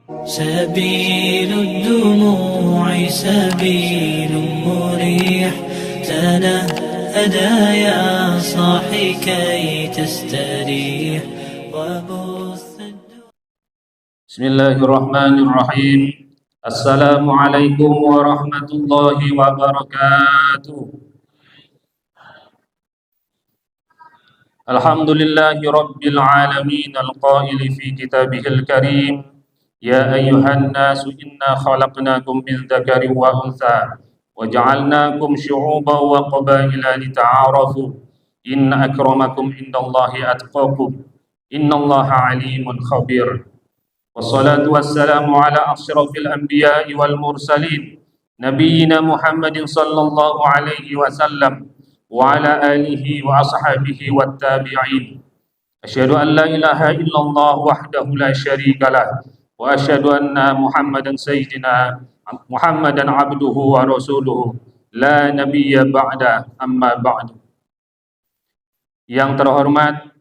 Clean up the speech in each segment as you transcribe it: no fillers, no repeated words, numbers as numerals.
سبيل الدموع سبيل مريح، تنهدى يا صاحي كي تستريح وبث. بسم الله الرحمن الرحيم. السلام عليكم ورحمة الله وبركاته. الحمد لله رب العالمين القائل في كتابه الكريم: يا أيها الناس إنا خلقناكم من ذكر وأنثى وجعلناكم شعوبا وقبائل لتعارفوا إن أكرمكم عند الله أتقاكم إن الله عليم خبير. والصلاة والسلام على أشرف الأنبياء والمرسلين نبينا محمد صلى الله عليه وسلم وعلى آله وأصحابه والتابعين. أشهد أن لا إله إلا الله وحده لا شريك له وأشهد أن محمدا عبده ورسوله لا نبي بعده أما بعد. Yang terhormat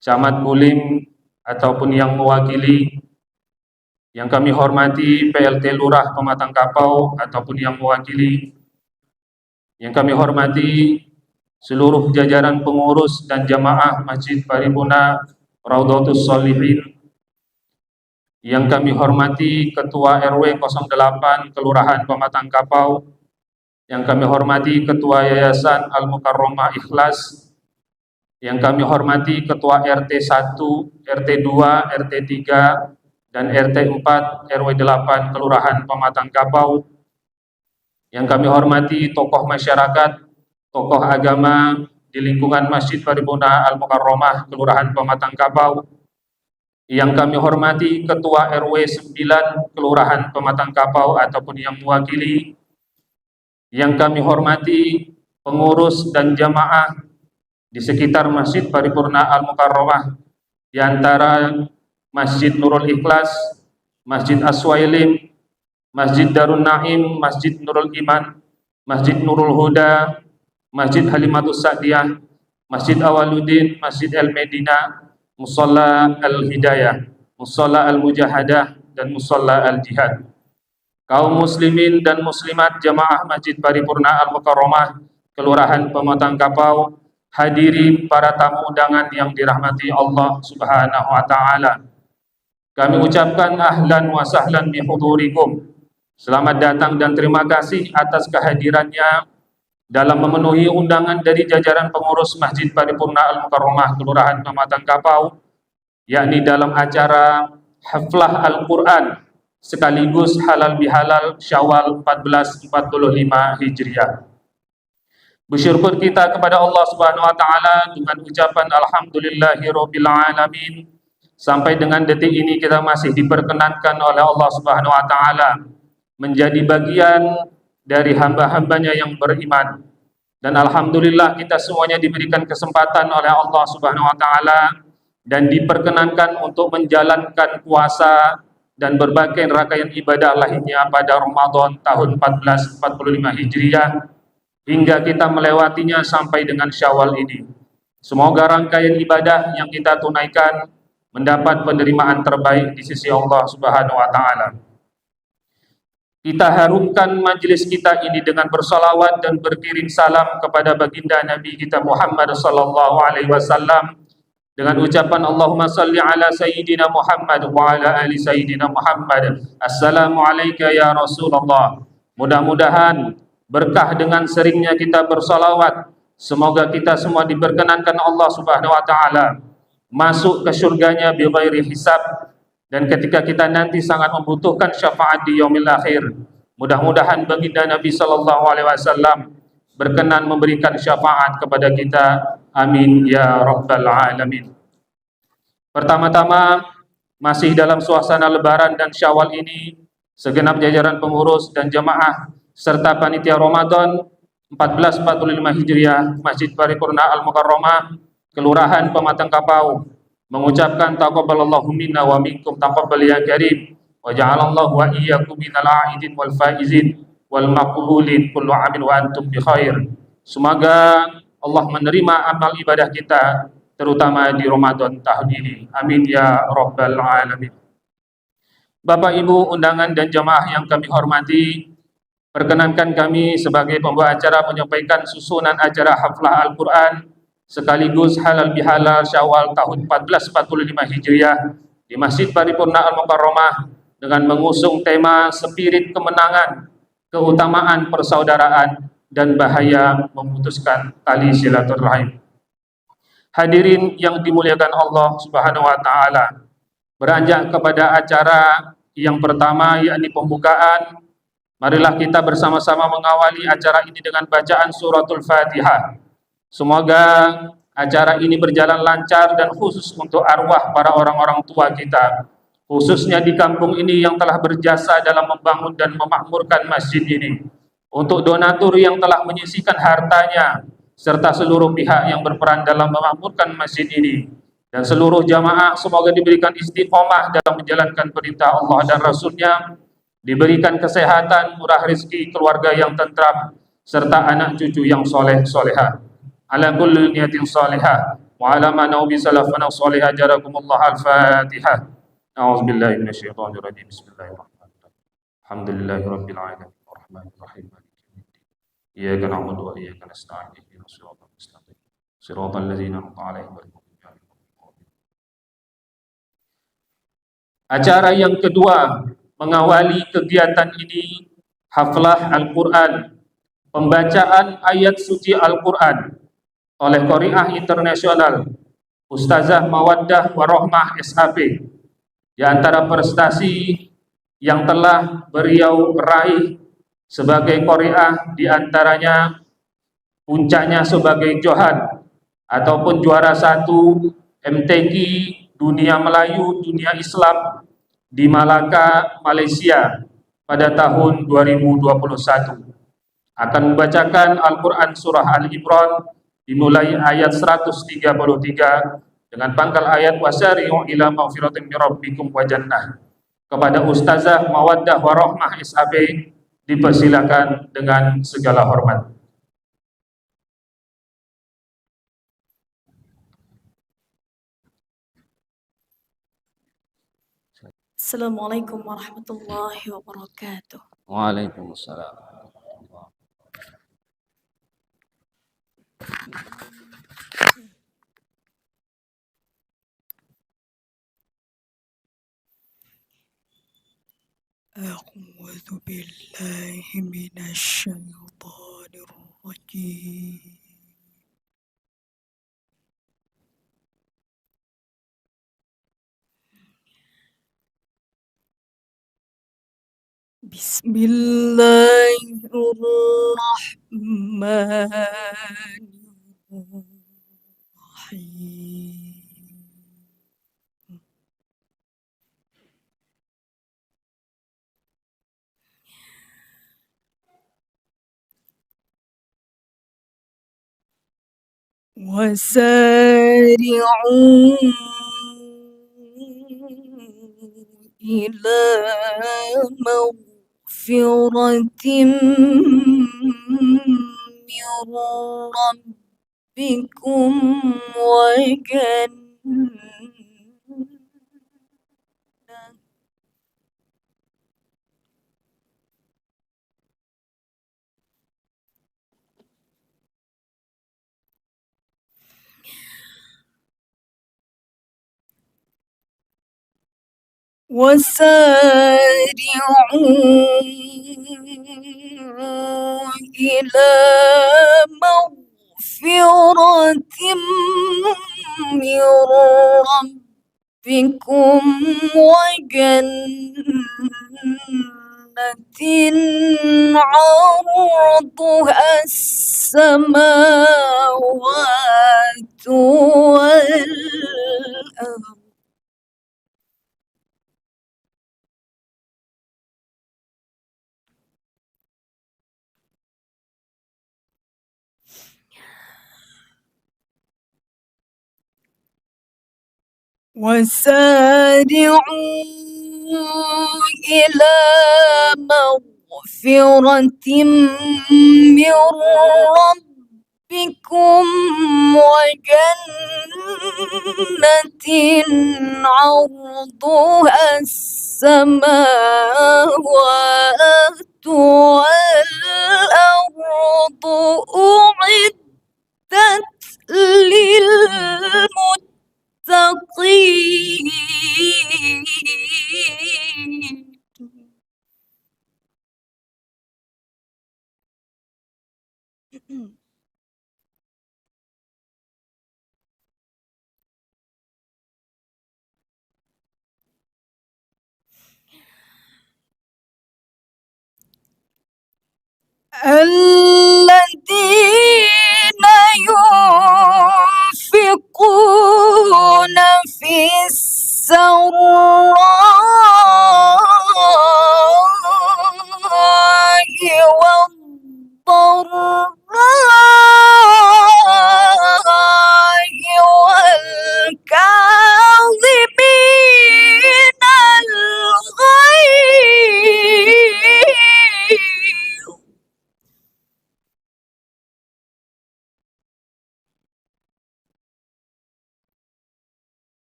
Camat Kulim ataupun yang mewakili, yang kami hormati PLT Lurah Pematang Kapau ataupun yang mewakili, yang kami hormati seluruh jajaran pengurus dan jamaah Masjid Paripurna Raudhatus Sholihin, yang kami hormati Ketua RW 08 Kelurahan Pematang Kapau, yang kami hormati Ketua Yayasan Al-Mukarromah Ikhlas, yang kami hormati Ketua RT 1, RT 2, RT 3, dan RT 4 RW 8 Kelurahan Pematang Kapau, yang kami hormati tokoh masyarakat, tokoh agama di lingkungan Masjid Paripurna Al-Mukarromah Kelurahan Pematang Kapau, yang kami hormati Ketua RW 9 Kelurahan Pematang Kapau ataupun yang mewakili, yang kami hormati pengurus dan jamaah di sekitar Masjid Paripurna Al-Mukarromah, di antara Masjid Nurul Ikhlas, Masjid Aswailim, Masjid Darun Naim, Masjid Nurul Iman, Masjid Nurul Huda, Masjid Halimatus Sa'diyah, Masjid Awaluddin, Masjid Al-Medina, Musalla Al-Hidayah, Musalla Al-Mujahadah, dan Musalla Al-Jihad. Kaum muslimin dan muslimat jamaah Masjid Paripurna Al-Mukarromah Kelurahan Pematang Kapau, hadirin para tamu undangan yang dirahmati Allah Subhanahu wa taala. Kami ucapkan ahlan wa sahlan bihudurikum. Selamat datang dan terima kasih atas kehadirannya dalam memenuhi undangan dari jajaran pengurus Masjid Paripurna Al-Mukarromah Kelurahan Pematang Kapau, yakni dalam acara Haflah Al-Quran sekaligus halal bihalal Syawal 1445 Hijriah. Bersyukur kita kepada Allah Subhanahu wa taala dengan ucapan alhamdulillahirabbil alamin. Sampai dengan detik ini kita masih diperkenankan oleh Allah Subhanahu wa taala menjadi bagian dari hamba-hambanya yang beriman. Dan alhamdulillah kita semuanya diberikan kesempatan oleh Allah Subhanahu wa taala dan diperkenankan untuk menjalankan puasa dan berbagai rangkaian ibadah lainnya pada Ramadan tahun 1445 Hijriah hingga kita melewatinya sampai dengan Syawal ini. Semoga rangkaian ibadah yang kita tunaikan mendapat penerimaan terbaik di sisi Allah Subhanahu wa taala. Kita harumkan majelis kita ini dengan bersalawat dan berkirim salam kepada baginda Nabi kita Muhammad sallallahu alaihi wasallam dengan ucapan Allahumma salli ala sayyidina Muhammad wa ala ali sayyidina Muhammad. Assalamu alayka ya Rasulullah. Mudah-mudahan berkah dengan seringnya kita bersalawat, semoga kita semua diperkenankan Allah Subhanahu wa taala masuk ke surganya bighairi hisab, dan ketika kita nanti sangat membutuhkan syafaat di yaumil akhir, mudah-mudahan baginda Nabi sallallahu alaihi wasallam berkenan memberikan syafaat kepada kita. Amin ya rabbal alamin. Pertama-tama, masih dalam suasana lebaran dan Syawal ini, segenap jajaran pengurus dan jamaah serta panitia Ramadan 1445 Hijriah Masjid Paripurna Al-Mukarromah Kelurahan Pematang Kapau mengucapkan taqabbalallahu minna wa minkum taqabbal ya karim wa ja'alallahu wa iyyakum minal a'idin wal faizin wal maqbulin kullu amin wa antum bi khair. Semoga Allah menerima amal ibadah kita terutama di Ramadan tahun ini. Amin ya rabbal alamin. Bapak, Ibu, undangan dan jamaah yang kami hormati, perkenankan kami sebagai pembawa acara menyampaikan susunan acara haflah Al-Quran sekaligus halal bihalal Syawal tahun 1445 Hijriah di Masjid Paripurna Al-Mukarramah dengan mengusung tema spirit kemenangan, keutamaan persaudaraan, dan bahaya memutuskan tali silaturahim. Hadirin yang dimuliakan Allah Subhanahu wa taala, beranjak kepada acara yang pertama, yakni pembukaan. Marilah kita bersama-sama mengawali acara ini dengan bacaan suratul Fatihah. Semoga acara ini berjalan lancar dan khusus untuk arwah para orang-orang tua kita, khususnya di kampung ini yang telah berjasa dalam membangun dan memakmurkan masjid ini. Untuk donatur yang telah menyisihkan hartanya, serta seluruh pihak yang berperan dalam memakmurkan masjid ini, dan seluruh jamaah semoga diberikan istiqomah dalam menjalankan perintah Allah dan Rasulnya, diberikan kesehatan, murah rezeki, keluarga yang tentram, serta anak cucu yang soleh solehah. Ala kulli niyatin salihah wa ala ma nabi salafana salihah jarakumullah. Al-Fatihah. A'udzubillahi minasyaitonir rajim. Bismillahirrahmanirrahim. Alhamdulillahirabbil alamin arrahmanir rahim maliki yaumiddin. Iyyaka na'budu wa iyyaka nasta'in ihdinas siratal mustaqim. Siratal ladzina an'amta 'alaihim ghairil maghdubi 'alaihim waladdallin. Acara yang kedua mengawali kegiatan ini haflah Al-Quran, pembacaan ayat suci Al-Quran oleh Qari'ah Internasional Ustazah Mawaddah Warohmah SHP. Di antara prestasi yang telah beliau raih sebagai Qari'ah, di antaranya puncaknya sebagai Johan ataupun juara 1 MTQ Dunia Melayu Dunia Islam di Malaka, Malaysia pada tahun 2021. Akan membacakan Al-Quran Surah Al-Imran dimulai ayat 133 dengan pangkal ayat wasari'u ila maghfiratin min rabbikum wa jannah. Kepada Ustazah Mawaddah Warohmah SHP dipersilakan dengan segala hormat. Assalamualaikum warahmatullahi wabarakatuh. Waalaikumsalam. A'udzu billahi minasyaitonir rajim. Bismillahirrahmanirrahim. وسارعوا إلى مغفرة من ربكم وجنة وسارعوا إلى مغفرة من ربكم وجنة عرضها السماوات والأرض وسارعوا إلى مغفرة من ربكم ربكم وجنة عرضها السماوات والأرض أعدت للمتقين. الذين ينفقون في السراء والضراء والكاظمين الغيظ.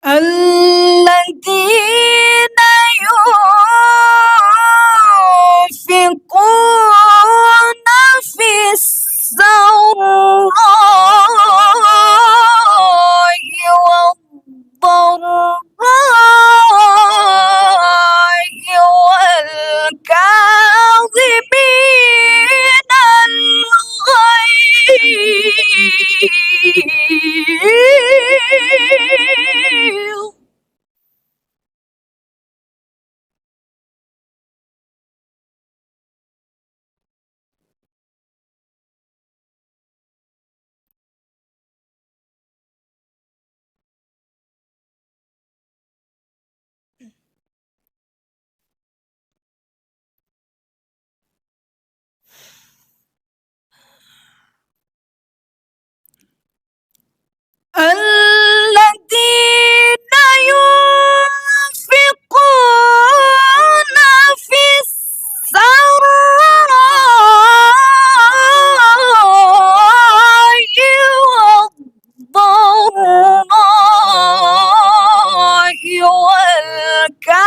الذين ينفقون في السراء والضراء والكاظمين الغيظ. الذين ينفقون في السراء والضراء والكاظمين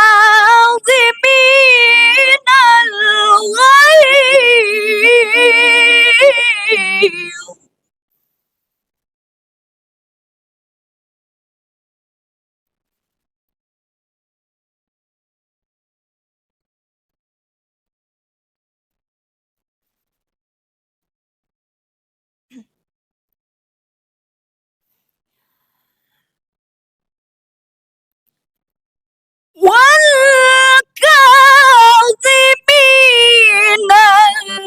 الغيظ. والكاظمين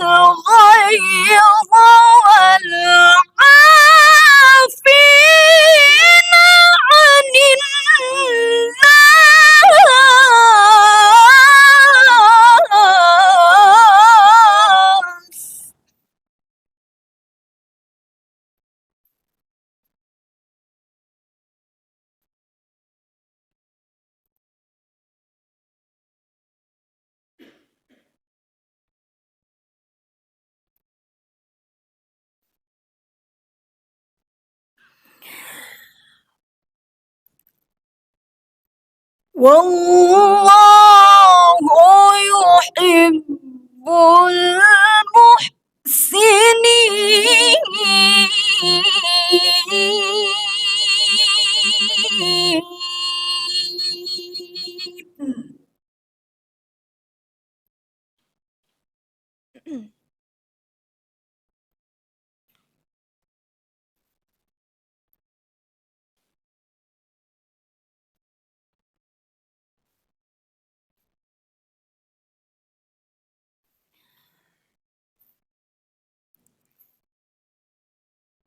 الغيظ والعافين عن الناس. والله يحب المحسنين.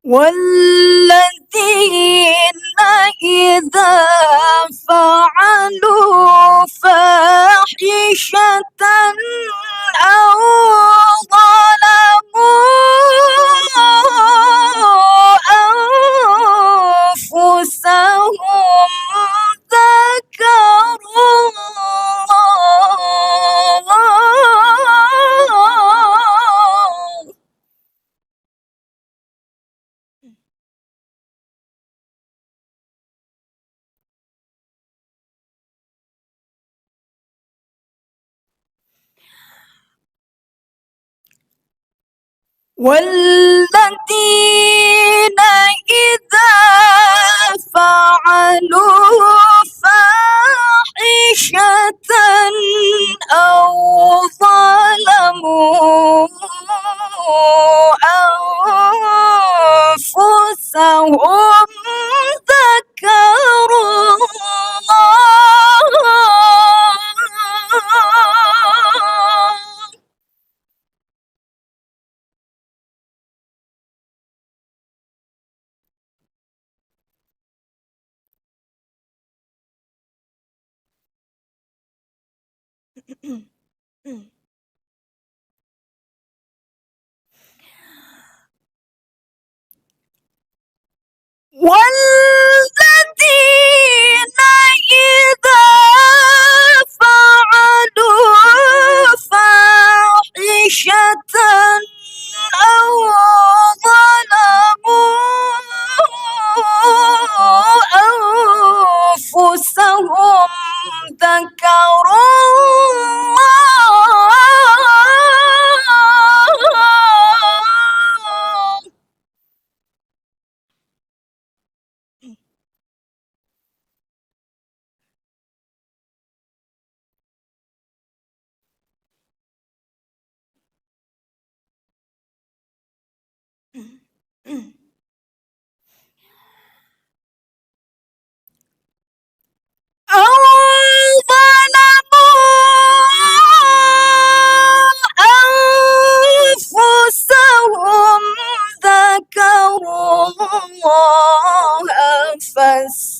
والذين إذا فعلوا فاحشة والذين إذا فعلوا فاحشة أو ظلموا أنفسهم ذكروا الله والذين إذا فعلوا فاحشة أو ظلموا أنفسهم ذكروا الله أو ظلموا أنفسهم ذكروا الله فاستغفروا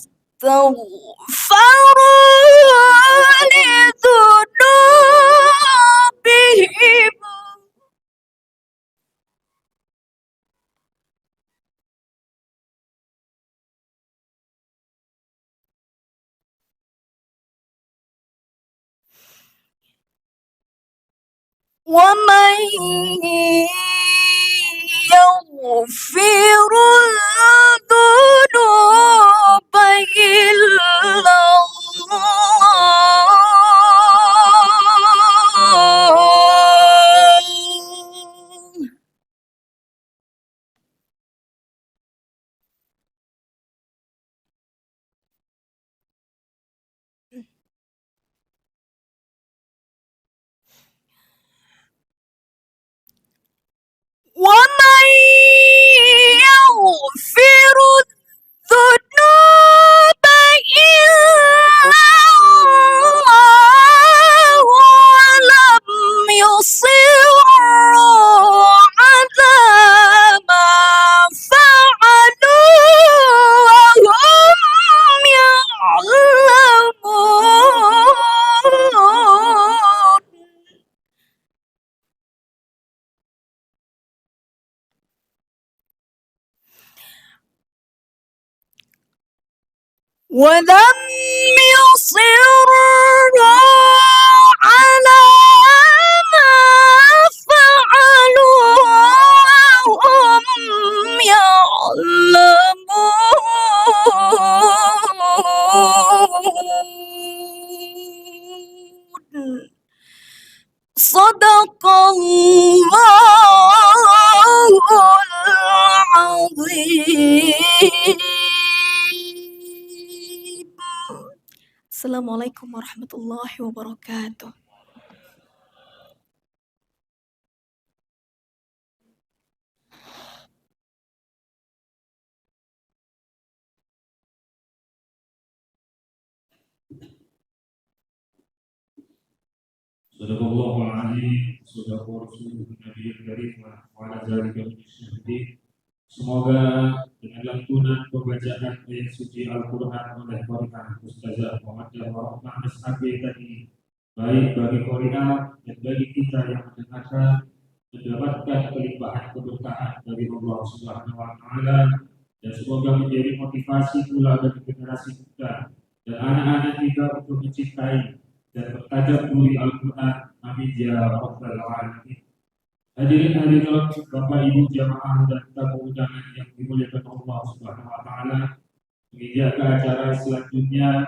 لذنوبهم ومن يغفر الذنوب إلا الله ومن يغفر الذنوب إلا الله ولم يصروا على ما فعلوا وهم يعلمون ولم يصروا على ما فعلوا وهم يعلمون صدق الله العظيم. Assalamualaikum warahmatullahi wabarakatuh. Sadaqallahul azim, sadaqa rasulun nabiyil karim wa ala dzalika minasy-syahidin. Semoga dengan lantunan pembacaan ayat suci Al-Qur'an oleh Qari'ah Ustazah Muhammadah Warahmah SHB tadi, baik bagi Qari'ah dan bagi kita yang mendengarkan, mendapatkan kelimpahan keberkahan dari Allah Subhanahu wa taala, dan semoga menjadi motivasi pula bagi generasi kita dan anak-anak kita untuk mencintai dan bertadabburi Al-Quran. Amin ya rabbal alamin. Hadirin hadirat Bapak Ibu jamaah dan tamu undangan yang dimuliakan Allah Subhanahu wa taala, media ke acara selanjutnya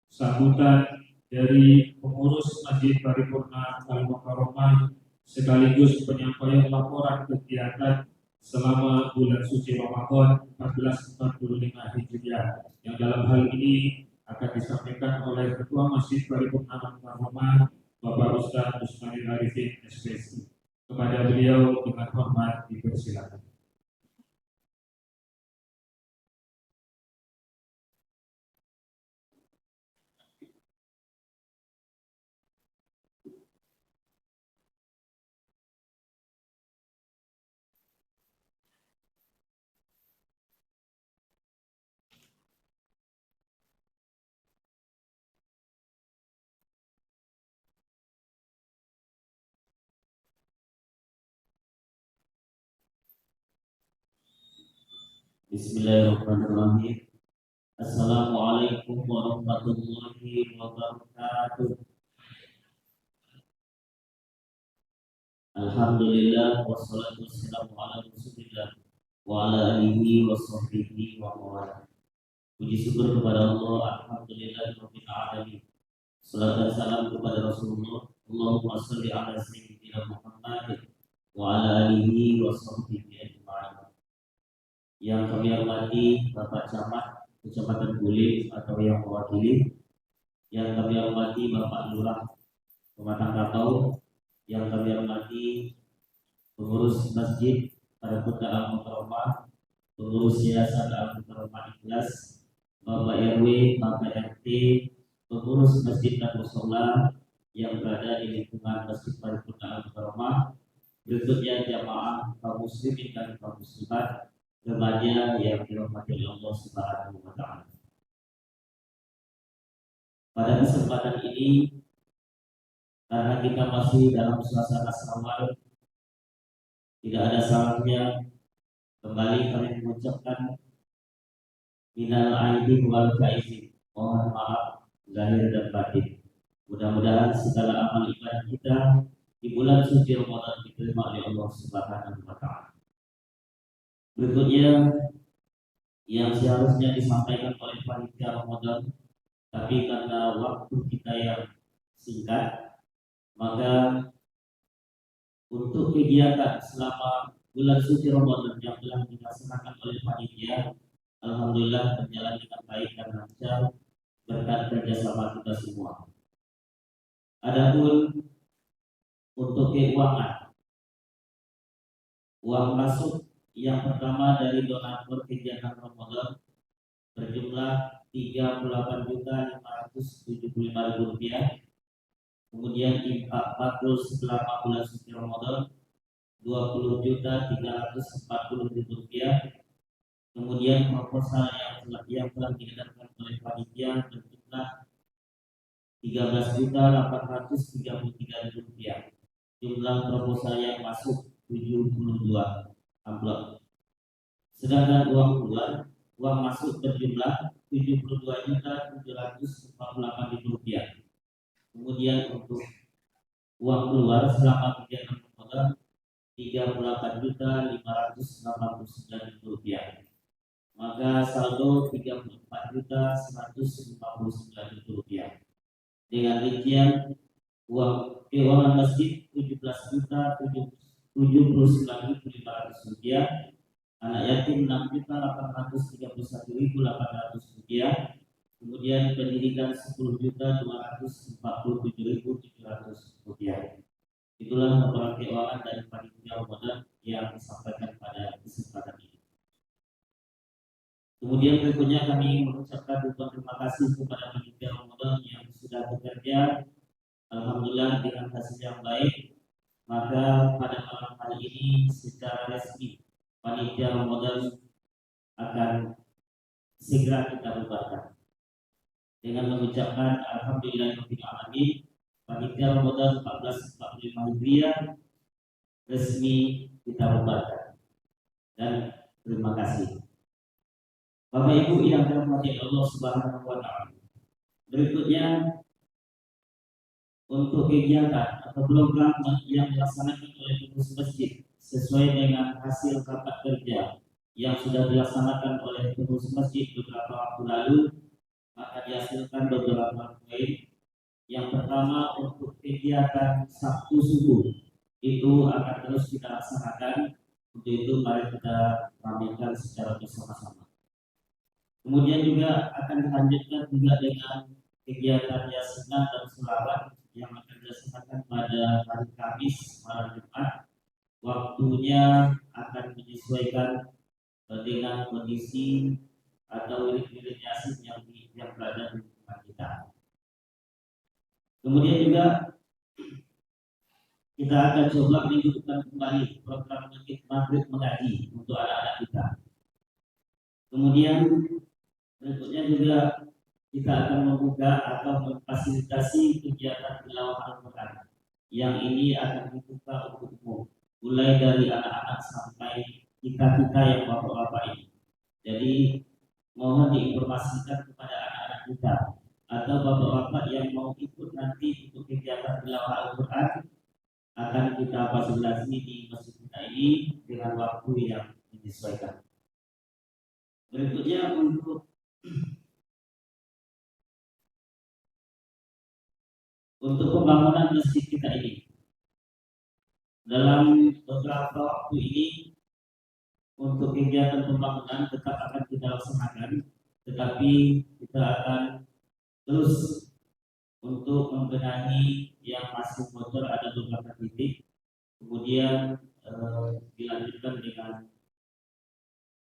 sambutan dari pengurus Masjid Paripurna Al Mukarramah sekaligus penyampaian laporan kegiatan selama bulan suci Ramadan 1445 Hijriah yang dalam hal ini akan disampaikan oleh Ketua Masjid Paripurna Al-Rahmah Bapak Ustaz Usmanil Arifin SPSI. Kepada beliau dengan hormat dipersilakan. Bismillahirrahmanirrahim. Assalamualaikum warahmatullahi wabarakatuh. Alhamdulillah wassalatu wassalamu ala Rasulillah wa ala alihi wa sahbihi wa mawala. Puji syukur kepada Allah, alhamdulillah rabbil alamin. Salam dan salam kepada Rasulullah. Allahumma shalli ala sayyidina Muhammad wa ala alihi wa sahbihi ajma'in. Yang kami hormati Bapak Camat Kecamatan Bulim atau yang mewakili, yang kami hormati Bapak Lurah Pematang Kapau, yang kami hormati pengurus masjid pada Kota Al-Mukarramah, pengurus Yayasan Al-Mukarramah Ikhlas, Bapak RW, Bapak RT, pengurus masjid dan mushola yang berada di lingkungan Masjid Paripurna Al-Mukarramah, berikutnya jamaah kaum muslimin dan kaum muslimat, remaja yang dirahmati Allah Subhanahu wa taala. Pada kesempatan ini, karena kita masih dalam suasana Syawal, tidak ada salahnya kembali kami mengucapkan minal aidin wal faizin, mohon maaf lahir dan batin. Mudah-mudahan segala amal ibadah kita di bulan suci Ramadan diterima oleh Allah Subhanahu wa taala. Berikutnya yang seharusnya disampaikan oleh panitia Ramadan, tapi karena waktu kita yang singkat, maka untuk kegiatan selama bulan suci Ramadan yang telah dilaksanakan oleh panitia, alhamdulillah berjalan dengan baik dan lancar berkat kerjasama kita semua. Adapun untuk keuangan, uang masuk yang pertama dari donatur kegiatan Ramadan berjumlah Rp38.575.000. Kemudian infak makul selama bulan suci Ramadan Rp20.340.000. Kemudian proposal yang telah diedarkan oleh panitia berjumlah Rp13.833.000. Jumlah proposal yang masuk 72 amplop. Sedangkan uang keluar, uang masuk berjumlah Rp72.748.000. Kemudian untuk uang keluar selama kegiatan Ramadan Rp34.589.000. Maka saldo Rp34.159.000. Dengan rincian uang keuangan masjid Rp17.079.500, anak yatim Rp6.831.800, kemudian pendidikan Rp10.247.700. Itulah laporan keuangan dari panitia Ramadan yang disampaikan pada kesempatan ini. Kemudian berikutnya kami mengucapkan terima kasih kepada panitia Ramadan yang sudah bekerja, alhamdulillah dengan hasil yang baik. Maka pada malam hari ini secara resmi panitia Ramadan akan segera kita bubarkan dengan mengucapkan alhamdulillahirabbil alamin. Panitia Ramadan 1445 Hijriah resmi kita bubarkan. Dan terima kasih Bapak Ibu yang dirahmati Allah Subhanahu wa taala. Berikutnya untuk kegiatan atau program yang dilaksanakan oleh pengurus masjid sesuai dengan hasil rapat kerja yang sudah dilaksanakan oleh pengurus masjid beberapa waktu lalu, maka dihasilkan beberapa poin. Yang pertama, untuk kegiatan Sabtu subuh itu akan terus kita laksanakan. Untuk itu mari kita ramaikan secara bersama-sama. Kemudian juga akan dilanjutkan juga dengan kegiatan yasinan dan selawat yang akan dilaksanakan pada hari Kamis malam Jumat. Waktunya akan menyesuaikan dengan kondisi atau wirid-wirid yasin yang berada di lingkungan kita. Kemudian juga kita akan coba menghidupkan kembali program maghrib mengaji untuk anak-anak kita. Kemudian berikutnya juga kita akan membuka atau memfasilitasi kegiatan tilawah Al-Quran yang ini akan dibuka untuk umum, mulai dari anak-anak sampai kita yang bapak-bapak ini. Jadi mohon diinformasikan kepada anak-anak kita atau bapak-bapak yang mau ikut nanti untuk kegiatan tilawah Al-Quran, akan kita fasilitasi di masjid kita ini dengan waktu yang disesuaikan. Berikutnya untuk pembangunan masjid kita ini, dalam beberapa waktu ini untuk kegiatan pembangunan tetap akan kita laksanakan, tetapi kita akan terus untuk membenahi yang masih bocor, ada beberapa titik. Kemudian dilanjutkan dengan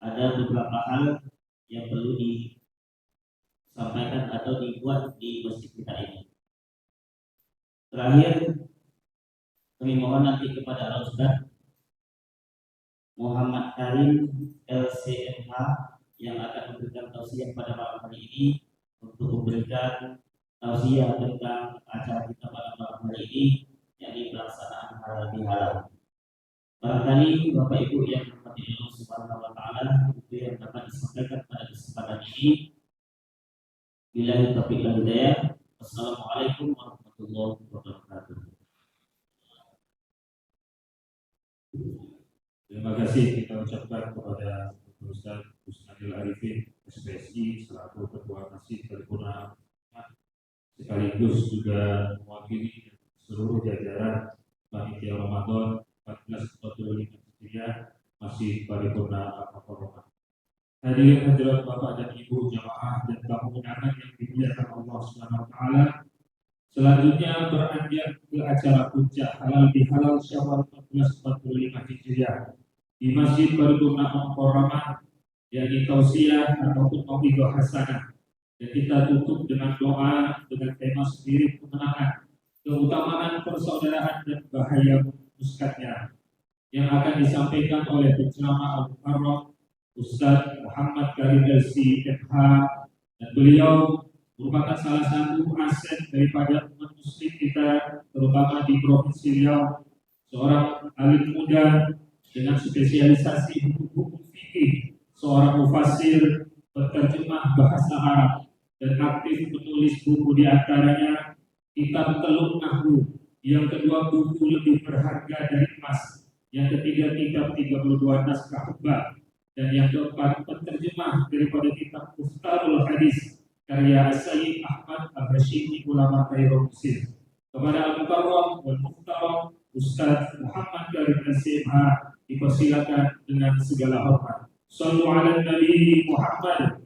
ada beberapa hal yang perlu disampaikan atau dibuat di masjid kita ini. Terakhir, kami mohon nanti kepada Al-Ustaz Muhammad Karim LCMH yang akan memberikan tausiah pada malam hari ini untuk memberikan tausiah tentang acara kita pada malam hari ini, yakni pelaksanaan halal bihalal. Barangkali Bapak Ibu yang dirahmati Allah Subhanahu wa taala, itu yang dapat disampaikan pada kesempatan ini. Billahi taufiq wal hidayah. Wassalamualaikum warahmatullahi wabarakatuh. Terima kasih kita ucapkan kepada Ustaz Husnadil Arifin SPSI selaku Ketua Masjid Paripurna sekaligus juga mewakili seluruh jajaran Panitia Ramadan 1445 Hijriah Masjid Paripurna Al-Fatihah. Hadirin hadirat Bapak dan Ibu jamaah dan tamu undangan yang dimuliakan Allah Subhanahu wa taala. Selanjutnya beranjak ke acara puncak halal bihalal Syawal 1445 Hijriah di Masjid Paripurna Al-Fatihah, yakni tausiah ataupun mau'idhah hasanah. Dan kita tutup dengan doa dengan tema spirit kemenangan, keutamaan persaudaraan dan bahaya muskatnya, yang akan disampaikan oleh penceramah Al-Mukarram Ustaz Muhammad Karim LCMH, dan beliau merupakan salah satu aset daripada umat muslim kita, terutama di Provinsi Riau, seorang alim muda dengan spesialisasi hukum fikih, seorang mufasir, penerjemah bahasa Arab, dan aktif menulis buku, di antaranya Kitab Teluk Nahwu, yang kedua buku lebih berharga dari emas, yang ketiga kitab 32 naskah bab, dan yang keempat penerjemah daripada kitab Mukhtarul Hadis karya Sayyid Ahmad Al-Hashimi ulama Kairo Mesir. Kepada Al-Mukarram wal Mukhtaram Ustaz Muhammad Karim LCMH dipersilakan dengan segala hormat. Sallu ala Nabi Muhammad.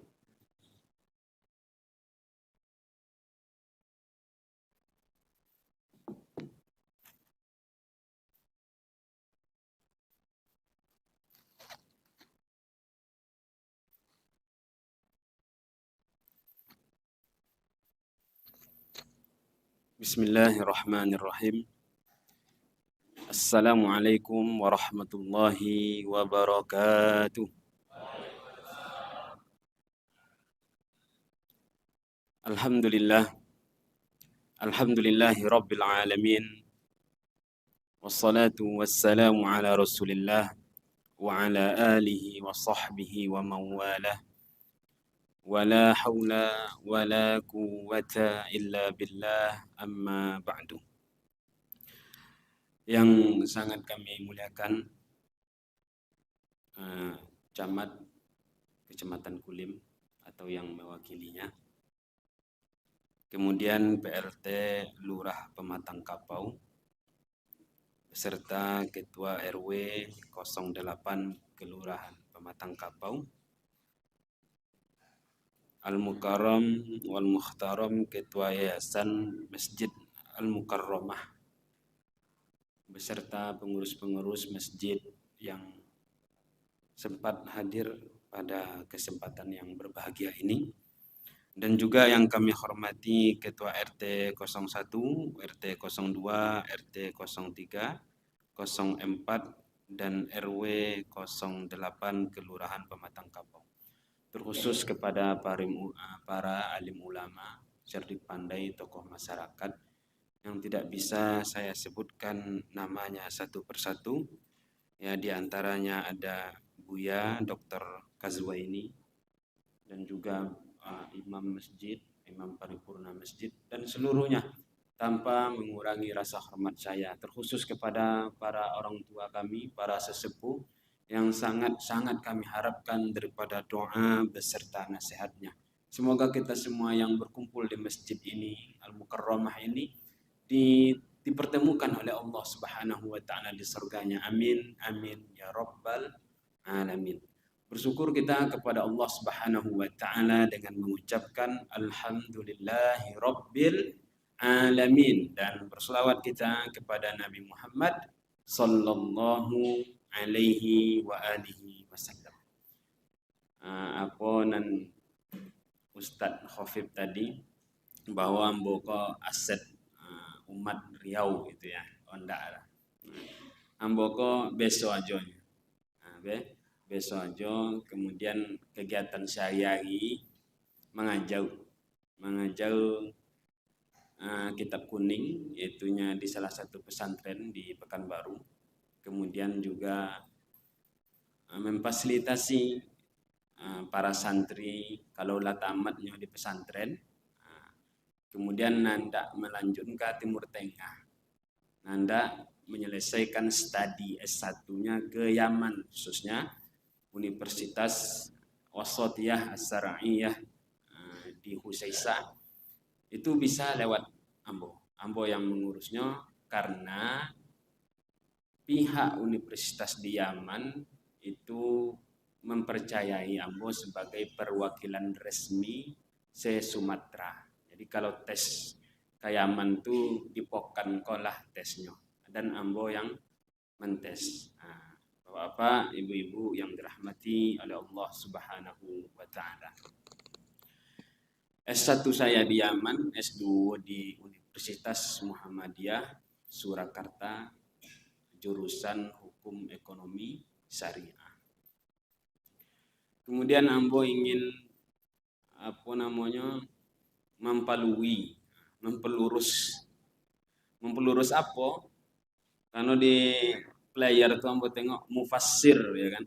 Bismillahirrahmanirrahim. Assalamualaikum warahmatullahi wabarakatuh. Alhamdulillahi rabbil alamin. Wassalatu wassalamu ala rasulillah wa ala alihi wa sahbihi wa mawalah. Wala hawla wala quwwata illa billah, amma ba'du. Yang sangat kami muliakan Camat Kecamatan Kulim atau yang mewakilinya, kemudian PRT Lurah Pematang Kapau, beserta Ketua RW 08 Kelurahan Pematang Kapau, Al-Mukarram wal Mukhtaram Ketua Yayasan Masjid Al-Mukarramah, beserta pengurus-pengurus masjid yang sempat hadir pada kesempatan yang berbahagia ini, dan juga yang kami hormati Ketua RT 01, RT 02, RT 03, 04, dan RW 08 Kelurahan Pematang Kapau. Terkhusus kepada para alim ulama, cerdik pandai, tokoh masyarakat yang tidak bisa saya sebutkan namanya satu persatu. Ya, di antaranya ada Buya Dr. Kazwaini, dan juga imam masjid, imam paripurna masjid, dan seluruhnya, tanpa mengurangi rasa hormat saya, terkhusus kepada para orang tua kami, para sesepuh, yang sangat-sangat kami harapkan daripada doa beserta nasihatnya. Semoga kita semua yang berkumpul di masjid ini, Al-Mukarramah ini, dipertemukan oleh Allah Subhanahu wa Ta'ala di surganya. Amin, amin ya rabbal alamin. Bersyukur kita kepada Allah Subhanahu wa Ta'ala dengan mengucapkan Alhamdulillahi Rabbil Alamin, dan berselawat kita kepada Nabi Muhammad Sallallahu Alaihi wa alihi wasallam. Apa nan Ustadz Khafif tadi bahwa mboko aset umat Riau gitu ya, onda. Amboko besok aja. Besok aja, kemudian kegiatan sehari-hari mengajau kitab kuning, yaitunya di salah satu pesantren di Pekanbaru. Kemudian juga memfasilitasi para santri kalau tamatnya di pesantren. Kemudian nanda melanjutkan ke Timur Tengah. Nanda menyelesaikan studi S1-nya ke Yaman, khususnya Universitas Wasatiyah As-Sara'iyah di Husaisa. Itu bisa lewat Ambo yang mengurusnya, karena pihak universitas di Yaman itu mempercayai Ambo sebagai perwakilan resmi se-Sumatera. Jadi kalau tes ke Yaman itu dipokan kolah tesnya, dan Ambo yang mentes. Bapak, ibu-ibu yang dirahmati oleh Allah Subhanahu wa Ta'ala. S1 saya di Yaman, S2 di Universitas Muhammadiyah Surakarta, jurusan Hukum Ekonomi Syariah. Kemudian Ambo ingin mempelurus apa? Karena di player itu Ambo tengok mufassir, ya kan?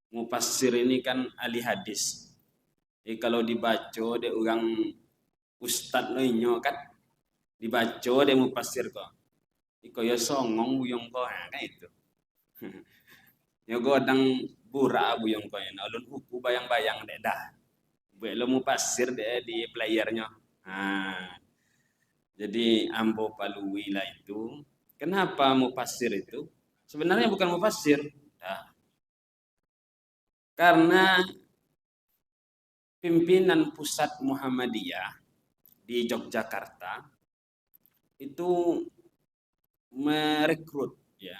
Mufassir ini kan ahli hadis. Jadi kalau dibaca dia orang ustad lainnya kan, dibaca dia mufassir kok. Iko ya songong buyong ko kan itu. Ya godang bura buyong ko ya, alun huku bayang-bayang deh dah. Belum mufassir deh di playernya. Jadi Ambo palui lah itu. Kenapa mufassir itu? Sebenarnya bukan mufassir. Karena pimpinan pusat Muhammadiyah di Yogyakarta itu merekrut ya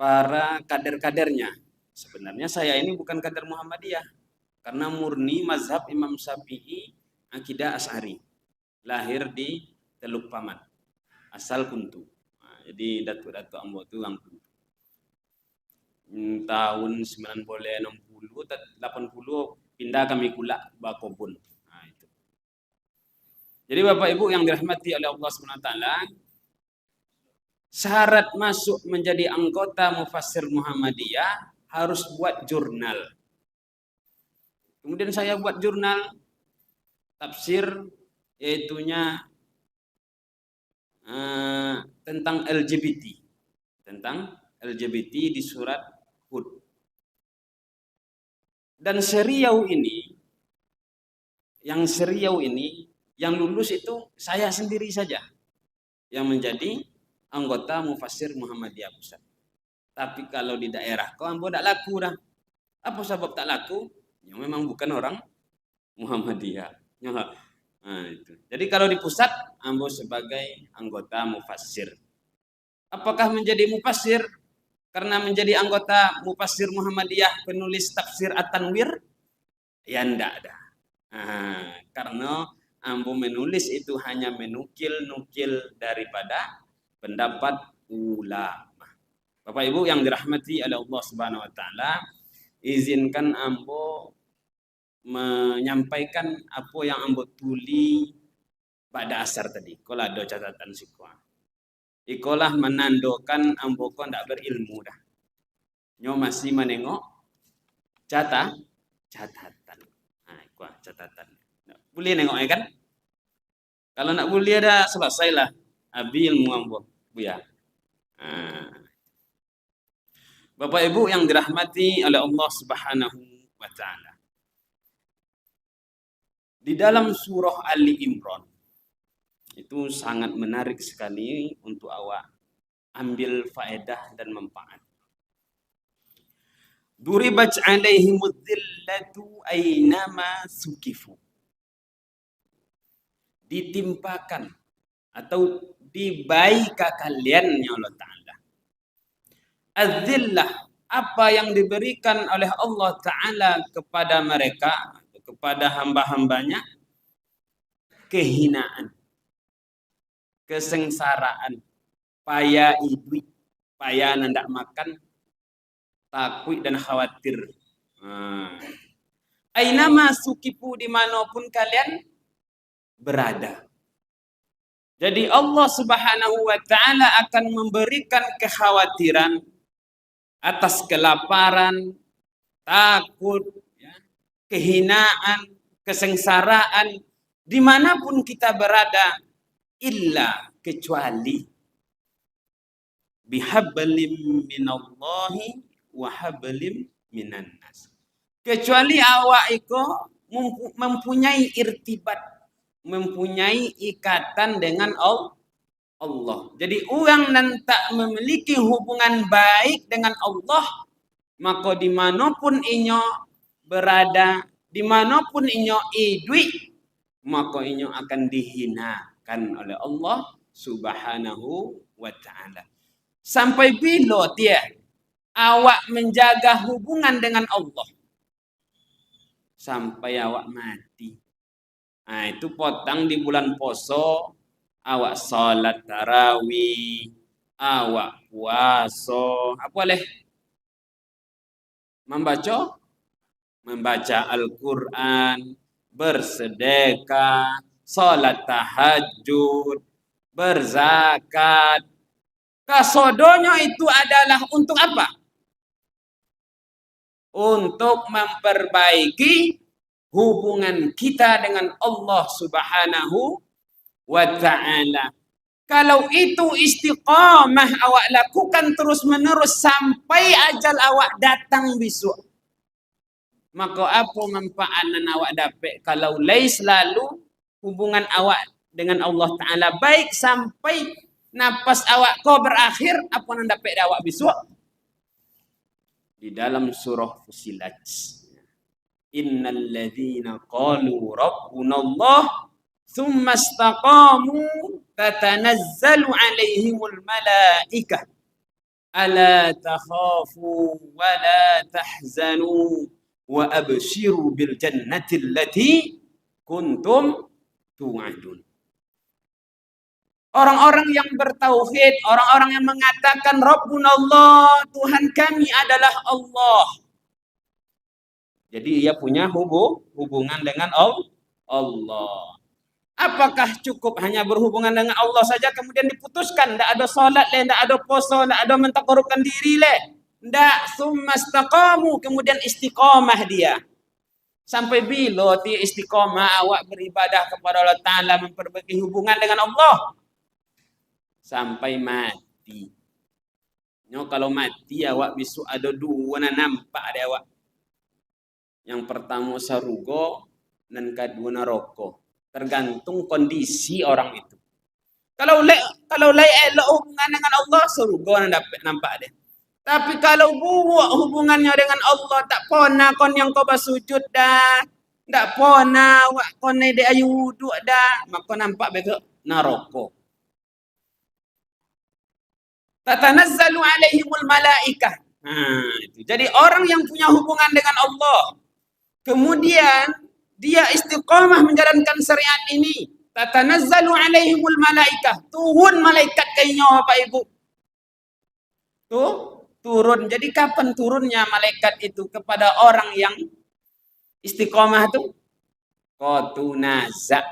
para kader-kadernya. Sebenarnya saya ini bukan kader Muhammadiyah, karena murni mazhab Imam Syafi'i akidah Asy'ari. Lahir di Teluk Paman, asal Kuntu. Jadi datuk-datuk Ambo itu orang Kuntu. Tahun 1960 80 pindah kami Kulak Bakobun. Itu. Jadi Bapak Ibu yang dirahmati oleh Allah SWT, syarat masuk menjadi anggota Mufassir Muhammadiyah harus buat jurnal. Kemudian saya buat jurnal tafsir, yaitunya tentang LGBT di surat Hud. Dan seriau ini yang lulus itu saya sendiri saja yang menjadi anggota Mufassir Muhammadiyah Pusat. Tapi kalau di daerah kau ambo tak laku dah. Apa sebab tak laku? Ya memang bukan orang Muhammadiyah. Ya. Nah, itu. Jadi kalau di pusat ambo sebagai anggota Mufassir. Apakah menjadi Mufassir karena menjadi anggota Mufassir Muhammadiyah penulis tafsir At-Tanwir? Ya ndak dah. Karena ambo menulis itu hanya menukil-nukil daripada pendapat ulama. Bapak Ibu yang dirahmati oleh Allah Subhanahu wa taala, izinkan ambo menyampaikan apa yang ambo tuli pada asar tadi. Kalau ada catatan sikwa. Ikolah menandakan ambo ko ndak berilmu dah. Nyo masih menengok catatan. Nah, kuah catatan. Boleh nengok kan? Kalau nak boleh dah selesailah. Abi ilmu ambo, Bu ya. Bapak Ibu yang dirahmati oleh Allah Subhanahu wa taala. Di dalam surah Ali Imran itu sangat menarik sekali untuk awak ambil faedah dan manfaat. Duribat alaihimudz zillatu aynama sukifu. Ditimpakan atau dibaika kalian ya Allah Ta'ala. Az-zillah, apa yang diberikan oleh Allah Ta'ala kepada mereka, kepada hamba-hambanya, kehinaan, kesengsaraan, payah hidup, payah nandak makan, takut dan khawatir. Ainama sukipu, dimanapun kalian berada. Jadi Allah Subhanahu wa taala akan memberikan kekhawatiran atas kelaparan, takut, ya, kehinaan, kesengsaraan dimanapun kita berada, illa kecuali bihablim minallahi wa hablim minan nas. Kecuali awak itu mempunyai irtibat, mempunyai ikatan dengan Allah. Jadi orang yang tak memiliki hubungan baik dengan Allah, maka dimanapun inyo berada, dimanapun inyo hidup, maka inyo akan dihinakan oleh Allah Subhanahu wa ta'ala. Sampai bila dia awak menjaga hubungan dengan Allah? Sampai awak mati. Nah, itu potong di bulan poso, awak salat tarawih, awak puasa, apa boleh? Membaca Al-Quran, bersedekah, salat tahajud, berzakat. Kasodonya itu adalah untuk apa? Untuk memperbaiki hubungan kita dengan Allah Subhanahu wa ta'ala. Kalau itu istiqamah awak lakukan terus-menerus sampai ajal awak datang besok, maka apa manfaat yang awak dapat kalau lais lalu hubungan awak dengan Allah Ta'ala baik sampai nafas awak kau berakhir, apa yang dapat awak besok? Di dalam surah Fussilat, innal ladzina qalu rabbunallah tsumma istaqamu tatanazzalu alaihimul malaikah ala takhafu wa la tahzanu wa abshiru bil jannati allati kuntum tu'adun. Orang-orang yang bertauhid, orang-orang yang mengatakan Rabbunallah, Tuhan kami adalah Allah. Jadi ia punya hubungan dengan Allah. Apakah cukup hanya berhubungan dengan Allah saja kemudian diputuskan? Tidak ada salat, tidak ada puasa, tidak ada mentakarubkan diri. Tidak, summa istaqamu, kemudian istiqamah dia. Sampai bila dia istiqamah awak beribadah kepada Allah Ta'ala, memperbaiki hubungan dengan Allah? Sampai mati. Kalau mati awak besok ada dua na nampak ada awak. Yang pertama sarugo dan kedua neraka. Tergantung kondisi orang itu. Kalau lai elok hubungan dengan Allah, surga nak dapat nampak dia. Tapi kalau buat hubungannya dengan Allah, tak pernah kon yang kau bersujud dah, tak pernah kon ni dia ayu wuduk dah, maka nampak betul neraka. Tatanazzalu alaihimul malaikah. Itu. Jadi orang yang punya hubungan dengan Allah, kemudian dia istiqamah menjalankan syariat ini, tatanazzalu alaihimul malaikah, turun malaikat kayaknya Bapak Ibu. Tuh, turun. Jadi kapan turunnya malaikat itu kepada orang yang istiqamah itu? Qatunazza.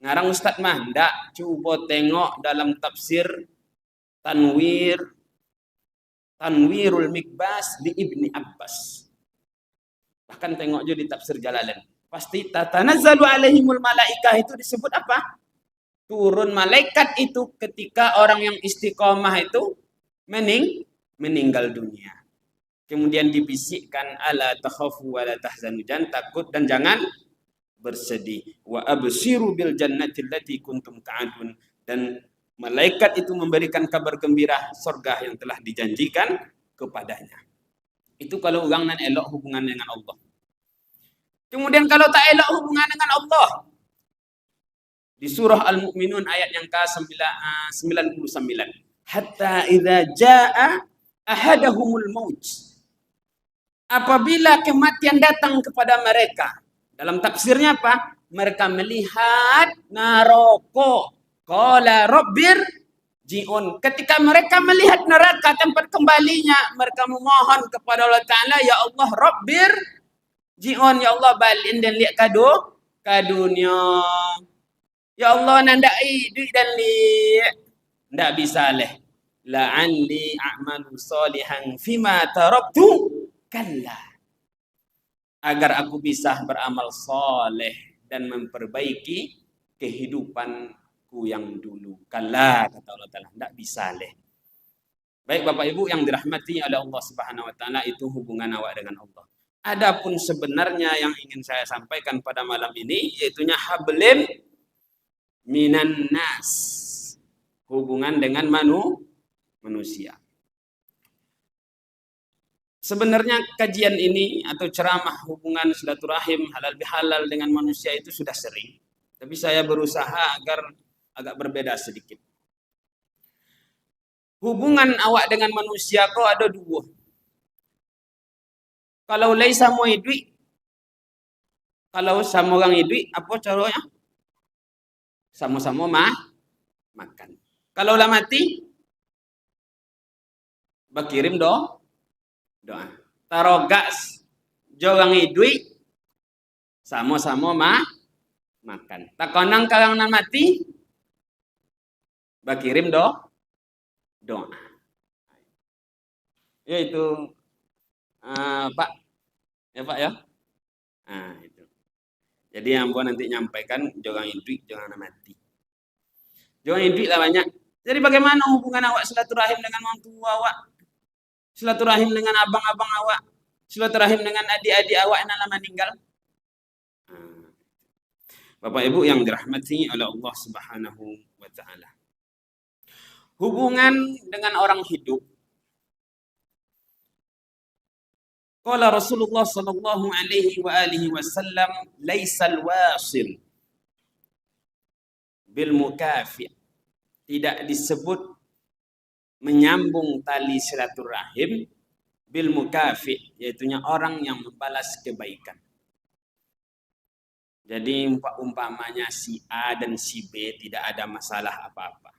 Ngarang Ustaz mah ndak, coba tengok dalam tafsir Tanwirul Mikbas di Ibni Abbas. Bahkan tengok juga di tafsir Jalalain. Pasti tatanazzalu alaihimul malaikah itu disebut apa? Turun malaikat itu ketika orang yang istiqamah itu meninggal dunia. Kemudian dibisikkan ala takhafu wa la tahzanu, jangan takut dan jangan bersedih. Wa absiru bil jannati allati kuntum ta'adun, dan malaikat itu memberikan kabar gembira surga yang telah dijanjikan kepadanya. Itu kalau orang nan elok hubungan dengan Allah. Kemudian kalau tak elok hubungan dengan Allah, di surah Al-Mu'minun ayat yang ke-99, hatta idza jaa ahadahumul maut, apabila kematian datang kepada mereka. Dalam tafsirnya apa? Mereka melihat neraka. Qala rabbir ji'un. Ketika mereka melihat neraka tempat kembalinya, mereka memohon kepada Allah Ta'ala, ya Allah rabbir ji'un, ya Allah balik dan lihat kadunya. Ya Allah nandai duit dan lihat. Ndak bisa leh. La'alli a'malu salihan fima taraktu kalla. Agar aku bisa beramal soleh dan memperbaiki kehidupanku yang dulu. Kalla, kata Allah Ta'ala, tidak bisa leh. Baik Bapak Ibu yang dirahmati oleh Allah Subhanahu Wa Ta'ala, itu hubungan awak dengan Allah. Adapun sebenarnya yang ingin saya sampaikan pada malam ini, yaitunya hablim minan nas, hubungan dengan manusia. Sebenarnya kajian ini atau ceramah hubungan silaturahim halal bihalal dengan manusia itu sudah sering. Tapi saya berusaha agar agak berbeda sedikit. Hubungan awak dengan manusia kau ada dua. Kalau laisa mau hidup, kalau sama orang hidup, apa caranya? Sama-sama makan. Kalau lah mati, bakirim doa. Tarogas jorang idui sama-sama makan. Takonang karang nan mati bakirim doa. Yaitu Pak. Ya Pak ya. Itu. Jadi yang buat nanti nyampaikan jorang idui jorang nan mati. Jorang idui lah banyak. Jadi bagaimana hubungan awak silaturahim dengan orang tua awak? Silaturahim dengan abang-abang awak, silaturahim dengan adik-adik awak yang lama meninggal. Bapak Ibu yang dirahmati oleh Allah Subhanahu Wa Ta'ala. Hubungan dengan orang hidup. Qala Rasulullah sallallahu alaihi wa alihi wasallam, laisal wasil bil mukafi'. Tidak disebut menyambung tali silaturahim bil mukafi, yaitunya orang yang membalas kebaikan. Jadi umpamanya si A dan si B tidak ada masalah apa-apa.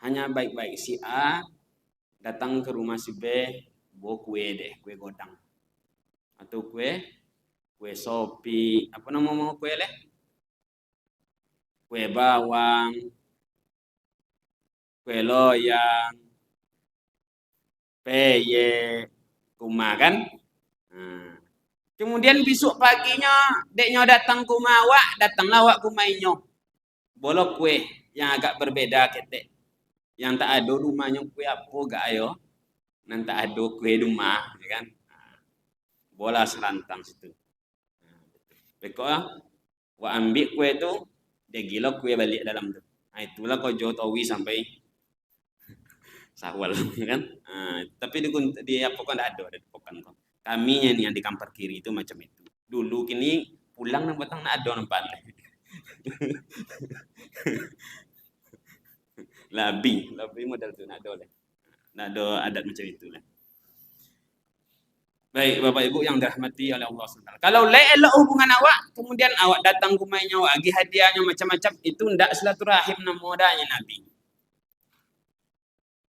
Hanya baik-baik. Si A datang ke rumah si B, bawa kue godang. Atau kue sopi, apa nama kue leh? Kue bawang, kue loyang, peye, kuma kan. Kemudian besok paginya deknya datang ke rumah awak, datanglah awak ke rumahnya. Bolok kue yang agak berbeda ketek. Yang tak ada rumahnya kue apa gak ayo. Nan tak ada kue rumah, ya kan. Bola selantang situ. Bekok wa ambil kue tu, dia gila kue balik dalam tu. Nah, itulah kau Jotowi sampai Sawal kan. Nah, tapi di Apokan ada di Apokan kok. Kaminya nih yang di Kampar Kiri itu macam itu. Dulu kini pulang nang batang nak ada nampak. Labi modal tu nak ada lah. Nak ada adat macam itulah. Baik, Bapak Ibu yang dirahmati oleh Allah SWT. Kalau elok hubungan awak, kemudian awak datang ke rumahnya, awak bagi hadiahnya macam-macam, itu ndak silaturahim namanya Nabi.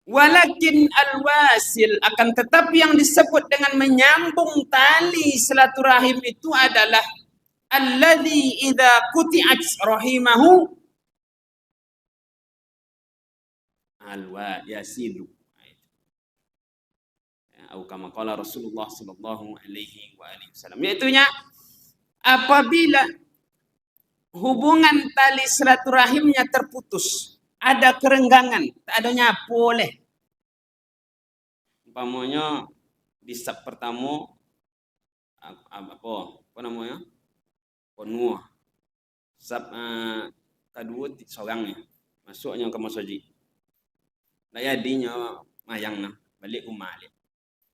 Walakin al-wasil, akan tetapi yang disebut dengan menyambung tali silaturahim itu adalah alladzi idza quti'at rahimahu alwa yasilu. Atau kama qala Rasulullah sallallahu alaihi wasallam. Yaitunya apabila hubungan tali silaturahimnya terputus, ada kerenggangan, tak adanya boleh. Umpamanya di sab pertama apa namanya? Penuh. Sab kedua seorangnya masuknya ke masjid. Daya dinya mayang balik rumah dia.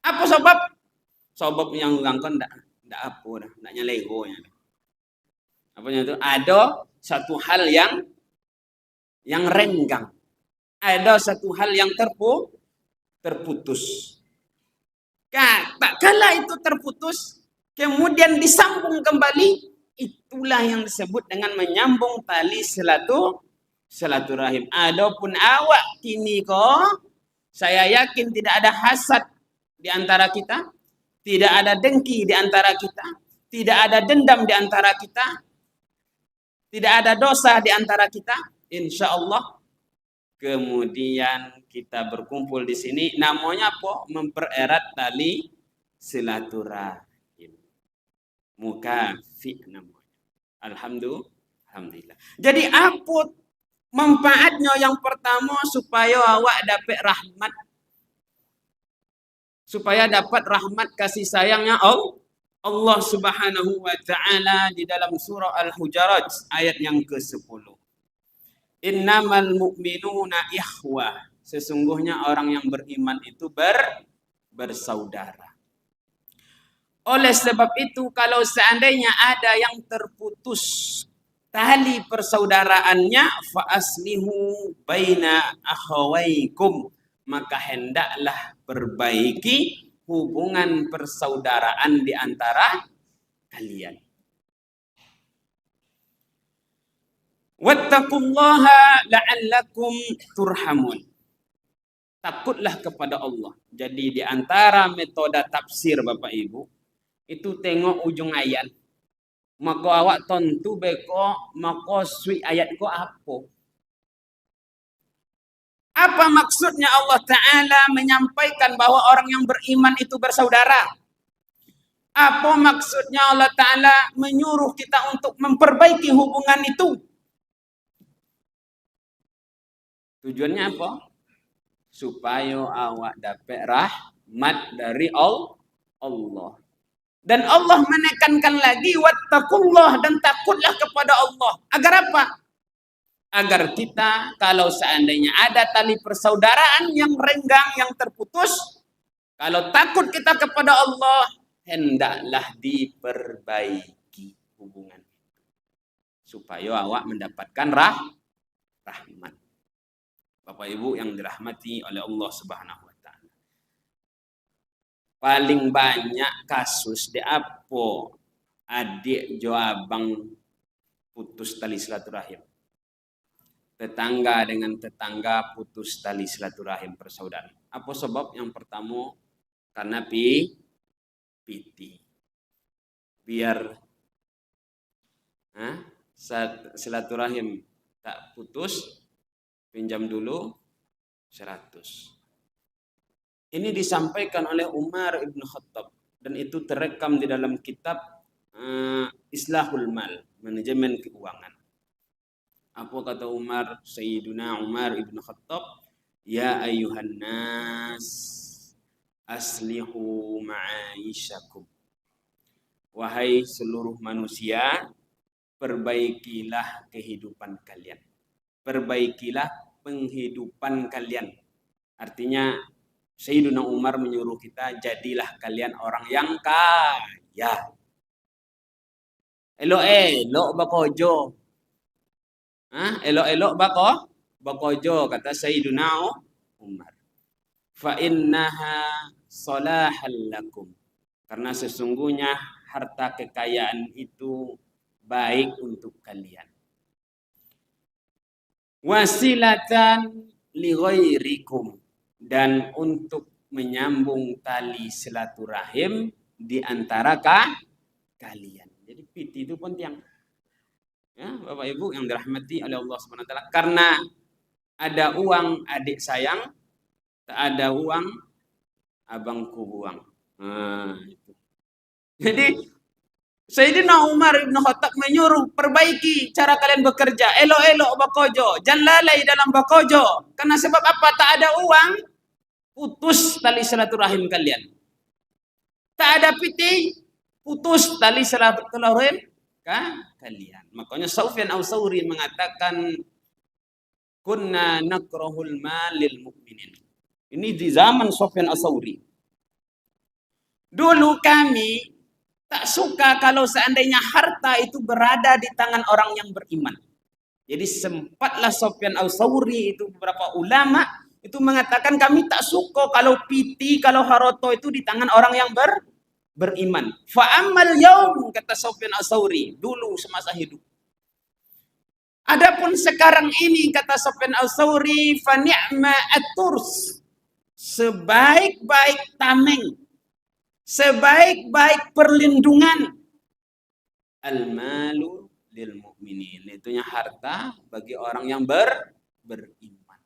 Apa sebab? Sebab yang orang kan ndak apa dah, ndak nyalegonya. Apanya itu? Ada satu hal yang renggang. Ada satu hal yang terputus. Tak kala itu terputus, kemudian disambung kembali, itulah yang disebut dengan menyambung tali silaturahim. Adapun awak kini kok, saya yakin tidak ada hasad di antara kita, tidak ada dengki di antara kita, tidak ada dendam di antara kita, tidak ada dosa di antara kita. Insya Allah kemudian kita berkumpul di sini, namanya apa? Mempererat tali silaturahim. Mukafi namanya. Alhamdulillah. Jadi apa manfaatnya? Yang pertama supaya awak dapat rahmat, supaya dapat rahmat kasih sayangnya Allah Subhanahu wa taala di dalam surah Al-Hujurat ayat yang ke-10. Innamal mu'minuna ikhwah. Sesungguhnya orang yang beriman itu bersaudara. Oleh sebab itu kalau seandainya ada yang terputus tali persaudaraannya, fa aslihu baina akhawaikum, maka hendaklah perbaiki hubungan persaudaraan di antara kalian. Wattaqullaha la'allakum turhamun. Takutlah kepada Allah. Jadi di antara metode tafsir Bapak Ibu, itu tengok ujung ayat. Maka awak tentu beko, maka sui ayat ko apa? Apa maksudnya Allah Ta'ala menyampaikan bahwa orang yang beriman itu bersaudara? Apa maksudnya Allah Ta'ala menyuruh kita untuk memperbaiki hubungan itu? Tujuannya apa? Supaya awak dapat rahmat dari Allah. Dan Allah menekankan lagi, wattaqullah, dan takutlah kepada Allah. Agar apa? Agar kita kalau seandainya ada tali persaudaraan yang renggang, yang terputus, kalau takut kita kepada Allah, hendaklah diperbaiki hubungan itu. Supaya awak mendapatkan rahmat. Bapak Ibu yang dirahmati oleh Allah Subhanahu wa taala. Paling banyak kasus di apa adik jo abang putus tali silaturahim. Tetangga dengan tetangga putus tali silaturahim persaudaraan. Apa sebab? Yang pertama karena piti. Biar silaturahim tak putus, pinjam dulu 100. Ini disampaikan oleh Umar ibn Khattab dan itu terekam di dalam kitab Islahul Mal, manajemen keuangan. Apa kata Umar, Sayyiduna Umar ibn Khattab? Ya ayuhan nas, aslihu ma'aisyakum. Wahai seluruh manusia, perbaikilah kehidupan kalian. perbaikilah penghidupan kalian. Artinya Sayyidina Umar menyuruh kita, jadilah kalian orang yang kaya. Elok-elok bakojo. Elok-elok bakojo, kata Sayyidina Umar. Fa innaha salahal lakum. Karena sesungguhnya harta kekayaan itu baik untuk kalian. Wasilatan li ghairikum, dan untuk menyambung tali silaturahim di antara kalian. Jadi piti itu penting. Ya, Bapak Ibu yang dirahmati oleh Allah Subhanahu wa taala. Karena ada uang adik sayang, tak ada uang abangku buang. Itu. Jadi Sayyidina Umar bin Khattab menyuruh, perbaiki cara kalian bekerja. Elok-elok bakojo, jangan lalai dalam bakojo. Karena sebab apa? Tak ada uang, putus tali silaturahim kalian. Tak ada piti, putus tali silaturahim kalian. Makanya Sufyan Ats-Tsauri mengatakan, kunna nakrahul mal lil mukminin. Ini di zaman Sufyan Ats-Tsauri. Dulu kami tak suka kalau seandainya harta itu berada di tangan orang yang beriman. Jadi sempatlah Sufyan Ats-Tsauri itu, beberapa ulama itu mengatakan, kami tak suka kalau piti, kalau haroto itu di tangan orang yang beriman. Fa'amal yaum, kata Sufyan Ats-Tsauri, dulu semasa hidup. Adapun sekarang ini, kata Sufyan Ats-Tsauri, fa ni'ma at-turs, sebaik-baik tameng, sebaik-baik perlindungan, al-malu lil mu'minin, itunya harta bagi orang yang beriman.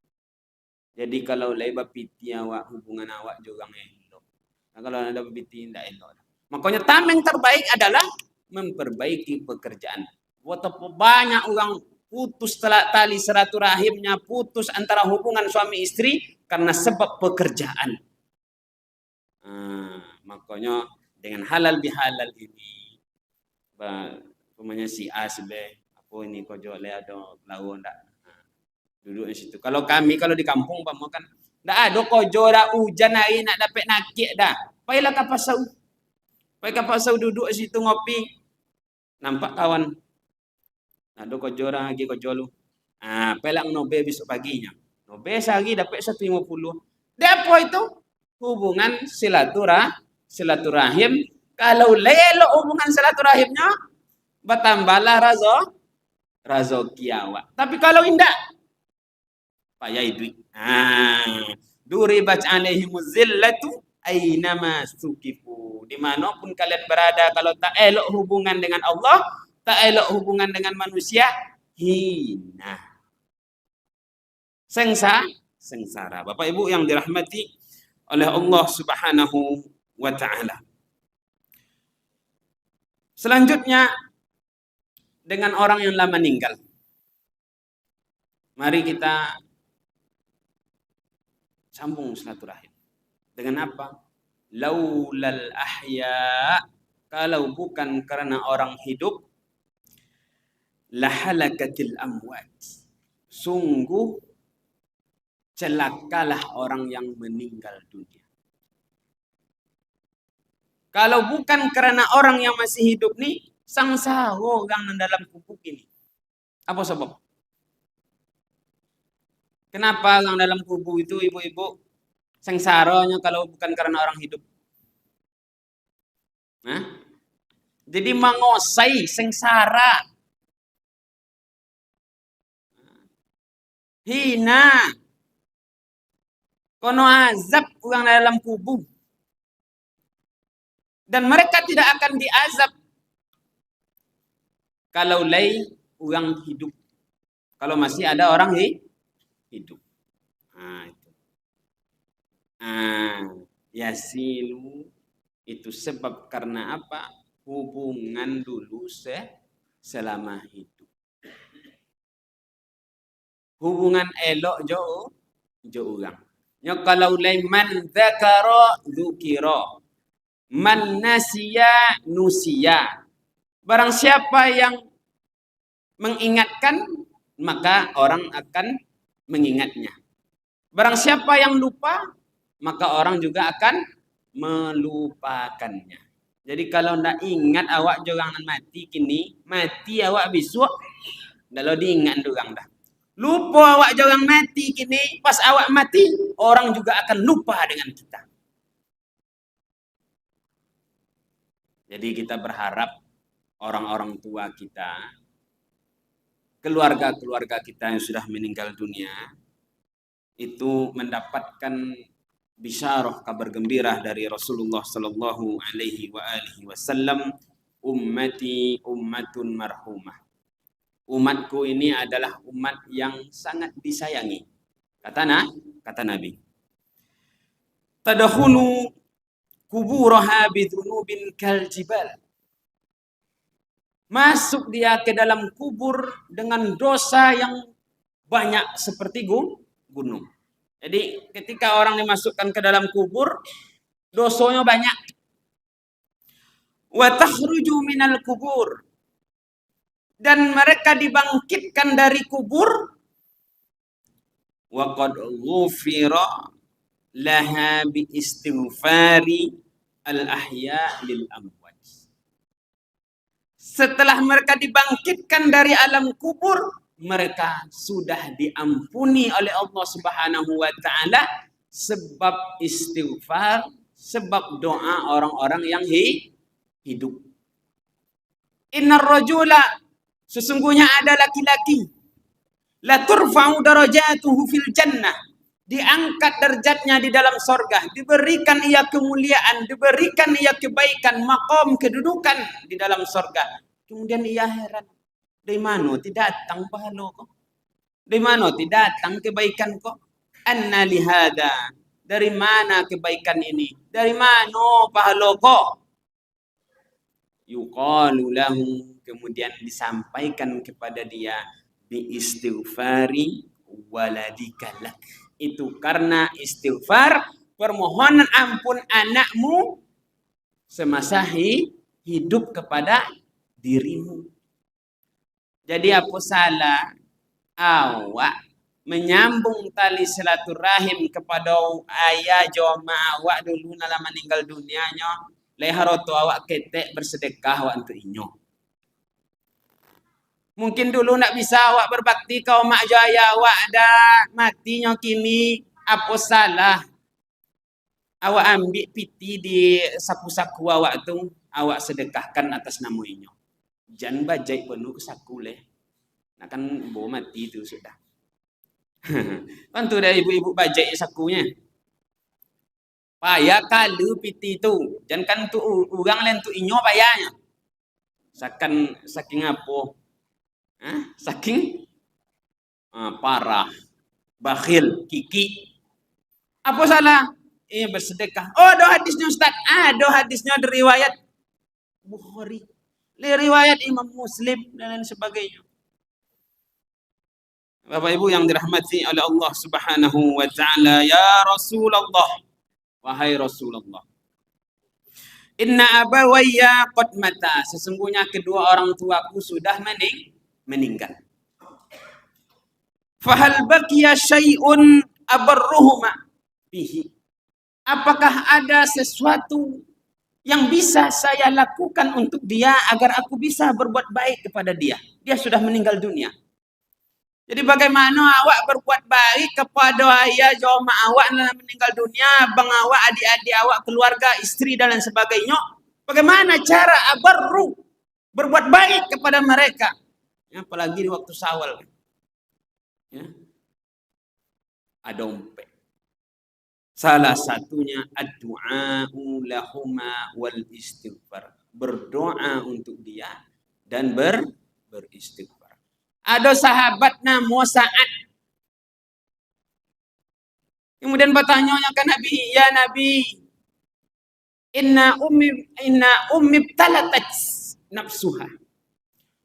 Jadi kalau leba piti awak, hubungan awak juga elok. Nah, kalau ada piti tidak elok. Makanya tameng terbaik adalah memperbaiki pekerjaan. Betapa banyak orang putus tali silaturahimnya, putus antara hubungan suami istri karena sebab pekerjaan. Makanya dengan halal bihalal ini, pemanya si A si B, apa ini kojo le ada lawan ndak, duduk di situ. Kalau di kampung kan ndak ada kojo dah hujan hari nak dapat nakik dah. Payahlah kapasau duduk di situ ngopi, nampak kawan. Ada kojo orang lagi kojo lu. Pelang nobe besok paginya. Nobe sehari dapat 150. Dia apa itu? Hubungan silaturahim. Kalau lelok hubungan silaturahimnya, bertambahlah rezeki awak. Tapi kalau indah, payah duit. Duribat alaihimuz zillatu ainama sukifu. Dimanapun kalian berada, kalau tak elok hubungan dengan Allah, tak elok hubungan dengan manusia, hina. Sengsara. Bapak Ibu yang dirahmati oleh Allah Subhanahu wa taala. Selanjutnya dengan orang yang lama meninggal. Mari kita sambung silaturahim. Dengan apa? Laulal ahya, kalau bukan karena orang hidup, lahalakatil amwat. Sungguh celakalah orang yang meninggal dunia. Kalau bukan karena orang yang masih hidup nih, sangsara orang dalam kubur ini. Apa sebab? Kenapa orang dalam kubur itu, ibu-ibu, sengsaranya kalau bukan karena orang hidup? Jadi mengosai, sengsara, hina, kono azab orang dalam kubur. Dan mereka tidak akan diazab kalau orang hidup. Kalau masih ada orang hidup. Yasilu itu sebab karena apa? Hubungan dulu selama hidup. Hubungan elok jo orang. Kalau man dzakara dzukira. Man nasiya nusiya. Barang siapa yang mengingatkan, maka orang akan mengingatnya. Barang siapa yang lupa, maka orang juga akan melupakannya. Jadi kalau ndak ingat awak jangan mati kini, mati awak besok, kalau diingat orang dah. Lupa awak jangan mati kini, pas awak mati, orang juga akan lupa dengan kita. Jadi kita berharap orang-orang tua kita, keluarga-keluarga kita yang sudah meninggal dunia, itu mendapatkan bisyarah kabar gembira dari Rasulullah sallallahu alaihi wasallam, ummati ummatun marhumah. Umatku ini adalah umat yang sangat disayangi. Kata Nabi. Tadkhulu kuburaha bidhunubin kal jibal. Masuk dia ke dalam kubur dengan dosa yang banyak seperti gunung. Jadi ketika orang dimasukkan ke dalam kubur, dosanya banyak. Wa takhruju minal kubur. Dan mereka dibangkitkan dari kubur. Wa qad ghufira laha bi istighfari al-ahya lil amwat. Setelah mereka dibangkitkan dari alam kubur, mereka sudah diampuni oleh Allah Subhanahu wa taala sebab istighfar, sebab doa orang-orang yang hidup. Innar rajula, sesungguhnya ada laki-laki, la turfa'u darajatuhu fil jannah, diangkat derajatnya di dalam sorga, diberikan ia kemuliaan, diberikan ia kebaikan, maqam, kedudukan di dalam sorga. Kemudian ia heran, dari mana tidak datang pahala kok? Dari mana tidak datang kebaikan kok? Anna lihada, dari mana kebaikan ini? Dari mana pahala kok? Yuqalu lahu, kemudian disampaikan kepada dia, bi istighfari waladika lak. Itu karena istighfar, permohonan ampun anakmu semasa hidup kepada dirimu. Jadi apa salah awak menyambung tali silaturahim kepada ayah jamaah awak dulu dalam meninggal dunianya, leharoto awak ketek bersedekah awak untuk inyo. Mungkin dulu nak bisa awak berbakti kau mak jaya awak ada matinya kini, apa salah awak ambil piti di saku-saku awak tu, awak sedekahkan atas nama inyo. Jangan bajai penuh ke saku leh. Nak kan bawa mati tu sudah. Kan tu dah ibu-ibu bajai sakunya. Payah kalu piti tu. Jangan kan tu orang lain tu inyo payahnya. Saking apa? Saking parah, bakhil, kiki. Apa salah? Bersedekah. Oh, ada hadisnya Ustaz. Ada hadisnya dari riwayat Bukhari, riwayat Imam Muslim dan lain sebagainya. Bapak Ibu yang dirahmati oleh Allah Subhanahu wa taala, ya Rasulullah, wahai Rasulullah. Inna abawayya qad mata, sesungguhnya kedua orang tuaku sudah meninggal. Fahal baqiya syai'un abarruhuma bihi. Apakah ada sesuatu yang bisa saya lakukan untuk dia agar aku bisa berbuat baik kepada dia? Dia sudah meninggal dunia. Jadi bagaimana awak berbuat baik kepada ayah jamaah awak yang meninggal dunia, abang awak, adik-adik awak, keluarga, istri dan lain sebagainya? Bagaimana cara abarru, berbuat baik kepada mereka? Ya, apalagi di waktu Syawal. Ya. Ada umpet. Salah satunya ad-du'a'u lahuma wal istighfar. Berdoa untuk dia dan beristighfar. Ada sahabat nama Sa'ad. Kemudian bertanya ke Nabi, ya Nabi, inna ummi talatat nafsuha.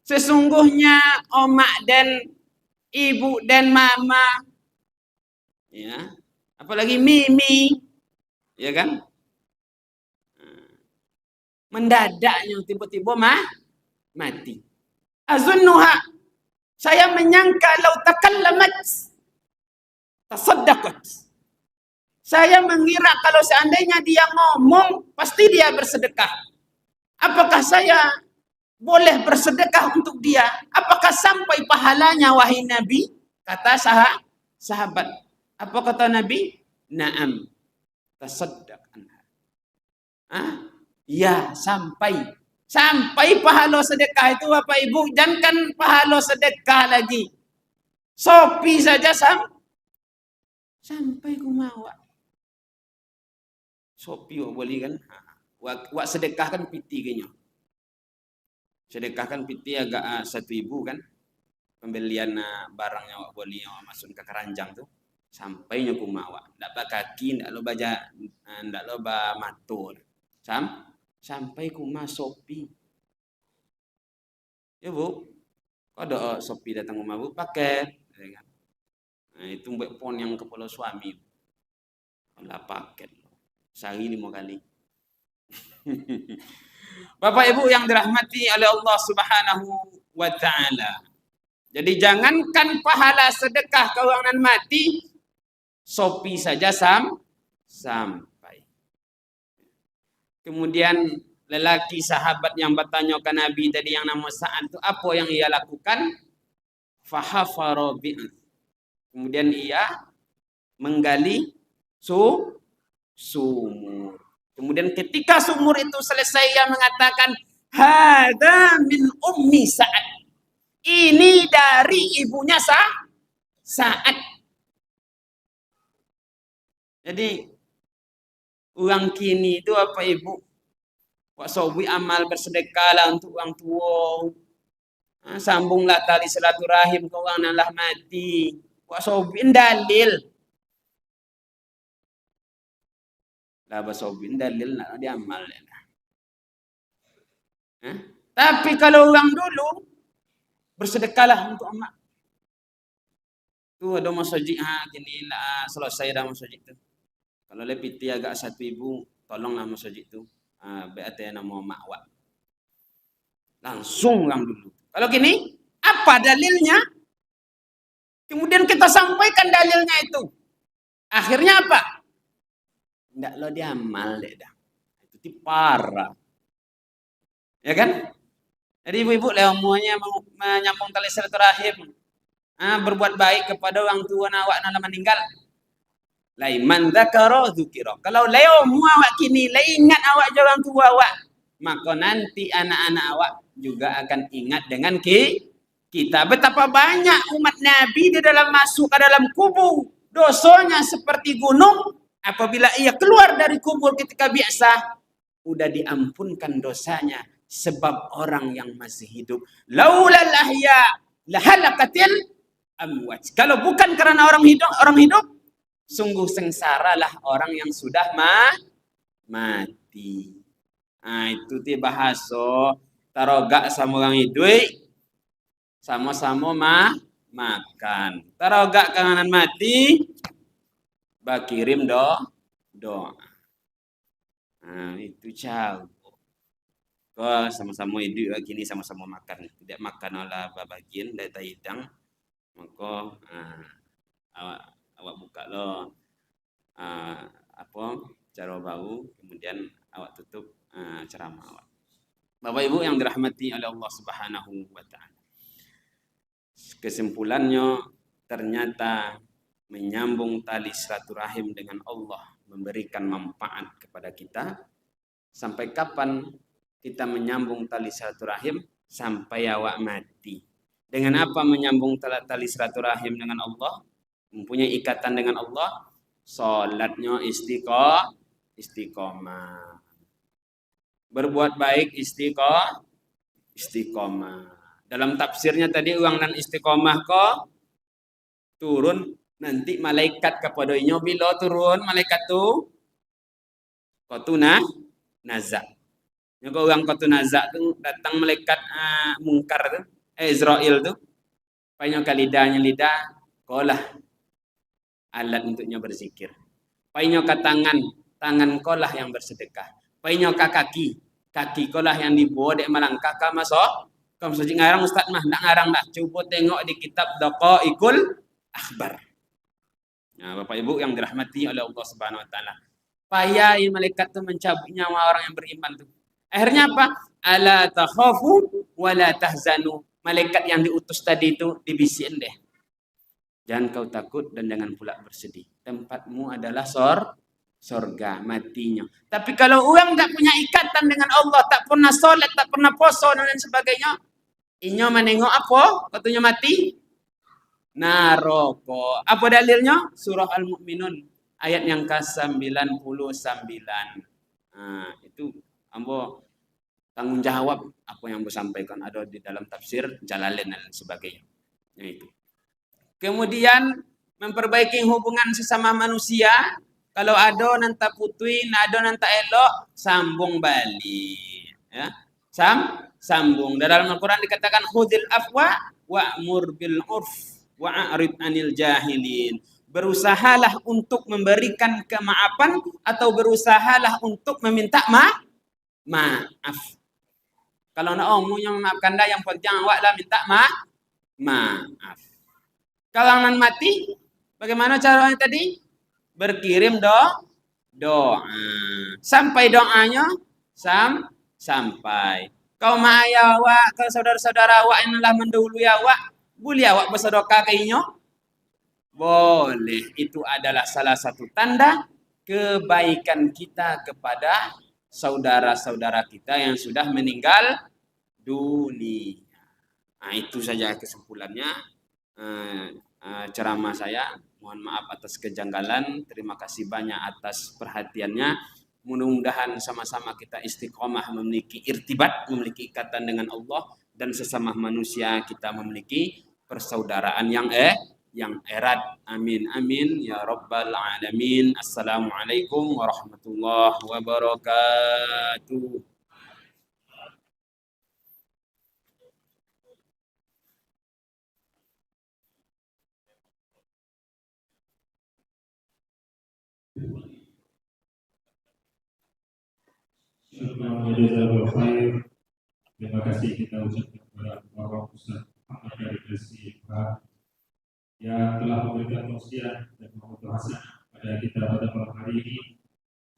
Sesungguhnya omak dan ibu dan mama, ya, apalagi Mimi, ya kan? Mendadaknya tiba-tiba mati. Azunnuha, Saya menyangka lau takallamat tasaddaqat. Saya mengira kalau seandainya dia ngomong, pasti dia bersedekah. Apakah saya boleh bersedekah untuk dia? Apakah sampai pahalanya, wahai Nabi? Kata sahabat. Apa kata Nabi? Naam, tasaddaq anha. Ya, sampai pahala sedekah itu Bapak Ibu. Jangan pahala sedekah lagi. Sopi saja sampai kumawa. Sopi boleh kan? Wak sedekah kan piti kayaknya. Sedekah kan piti agak 1.000 kan? Pembelian barangnya wak boleh masuk ke keranjang tuh. Sampainya kumawa. Ndak ba kaki, ndak lo baja, ndak lo ba mato. Sampai kuma Sopi. Ya Bu, kau ada Sopi datang rumah Bu paket. Nah, itu buat pon yang kepala suami. Lah paket. Sehari 5 kali. Bapak Ibu yang dirahmati oleh Allah Subhanahu wa taala. Jadi jangankan pahala sedekah keuangan mati, Sopi saja sampai. Kemudian lelaki sahabat yang bertanya ke Nabi tadi yang nama Sa'ad itu apa yang ia lakukan? Fahafara bi'at. Kemudian ia menggali sumur. Kemudian ketika sumur itu selesai ia mengatakan, "Hadza min ummi Sa'ad." Ini dari ibunya Sa'ad. Jadi orang kini itu apa Ibu? Wak sobi amal bersedekahlah untuk orang tua. Sambunglah tali silaturahim ke orang yang lah mati. Wak sobi dalil. Lah basobin dalil nak diamal. Tapi kalau orang dulu bersedekahlah untuk amal. Tu ada masjid kini lah selesai dah masjid tu. Kalau lepiti agak 1.000, tolonglah masjid tu. Berarti nama makwat. Langsung orang dulu. Kalau gini, apa dalilnya? Kemudian kita sampaikan dalilnya itu. Akhirnya apa? Ndak lo diamal deh dah. Itu parah. Ya kan? Jadi ibu-ibu semuanya menyambung tali silaturahim. Berbuat baik kepada orang tua awak yang meninggal. Laiman dzakara dzukira. Kalau leo awak kini ingat awak orang tua awak, maka nanti anak-anak awak juga akan ingat dengan kita. Betapa banyak umat Nabi di dalam masuk ke dalam kubur, dosanya seperti gunung. Apabila ia keluar dari kubur ketika biasa, udah diampunkan dosanya sebab orang yang masih hidup. Laulal ahya lahalakatil amwat. Kalau bukan karena orang hidup, sungguh sengsaralah orang yang sudah mati. Itu ti bahasa taroga sama orang hidup, sama-sama makan. Taroga kangenan mati, bakirim doa. Itu jauh. Kau sama-sama hidup gini sama-sama makan. Tidak makan olah babagian dari tahidang. Maka awak buka lo cara bau, kemudian awak tutup ceramah awak. Bapak Ibu yang dirahmati oleh Allah Subhanahu wa taala. Kesimpulannya ternyata menyambung tali silaturahim dengan Allah memberikan manfaat kepada kita. Sampai kapan kita menyambung tali silaturahim? Sampai awak mati. Dengan apa menyambung tali silaturahim dengan Allah? Mempunyai ikatan dengan Allah. Salatnya istiqomah. Berbuat baik istiqomah. Dalam tafsirnya tadi uang dan istiqomah kok turun. Nanti malaikat kepadanya bila turun malaikat tu nazak. Kalau orang nazak tu datang malaikat mungkar tu, Israel tu, painyo lidahnya lidah, kolah alat untuknya berzikir. Painyo ke tangan kolah yang bersedekah. Painyo ke kaki kolah yang dibawa dek melangkah ke Kamu saja ngarang Ustaz mah, ndak ngarang dah. Coba tengok di kitab Daqaiqul Akhbar. Nah, Bapak Ibu yang dirahmati oleh Allah Subhanahu wa taala. Payah malaikat itu mencabut nyawa orang yang beriman tuh. Akhirnya apa? Ala takhafu wa la tahzanu. Malaikat yang diutus tadi itu dibisikin deh. Jangan kau takut dan jangan pula bersedih. Tempatmu adalah sorga matinya. Tapi kalau orang tak punya ikatan dengan Allah, tak pernah sholat, tak pernah poso dan lain sebagainya, inyo menengok apa? Katanya mati naroko. Apa dalilnya? Surah Al-Mu'minun ayat yang ke-99. Nah, itu ambo tanggung jawab apa yang ambo sampaikan ada di dalam tafsir Jalalain dan sebagainya. Itu. Kemudian memperbaiki hubungan sesama manusia. Kalau ada nanta putui, ada nanta elok, sambung balik. Ya. Sambung. Dalam Al-Quran dikatakan khudil afwa wa'mur bil urf wa'arid anil jahilin. Berusahalah untuk memberikan kemaafan atau berusahalah untuk meminta maaf. Kalau nak omongnya memaafkan dah, yang penting awak lah minta maaf. Kalau nan mati, bagaimana caranya tadi? Berkirim doa. Sampai doanya sampai. Kau ma'aya awak, kalau saudara-saudara awak yang telah mendahului awak, boleh awak bersedekah kayaknya? Boleh. Itu adalah salah satu tanda kebaikan kita kepada saudara-saudara kita yang sudah meninggal dunia. Nah, itu saja kesimpulannya. Ceramah saya. Mohon maaf atas kejanggalan. Terima kasih banyak atas perhatiannya. Mudah-mudahan sama-sama kita istiqomah memiliki irtibat, memiliki ikatan dengan Allah, dan sesama manusia kita memiliki persaudaraan yang erat. Amin amin ya rabbal alamin. Assalamualaikum warahmatullahi wabarakatuh. Terima kasih kita ucapkan kepada Bapak Ustaz Muhammad dari Gresik yang telah memberikan tausiah dan membuat hasanah pada kita pada malam hari ini.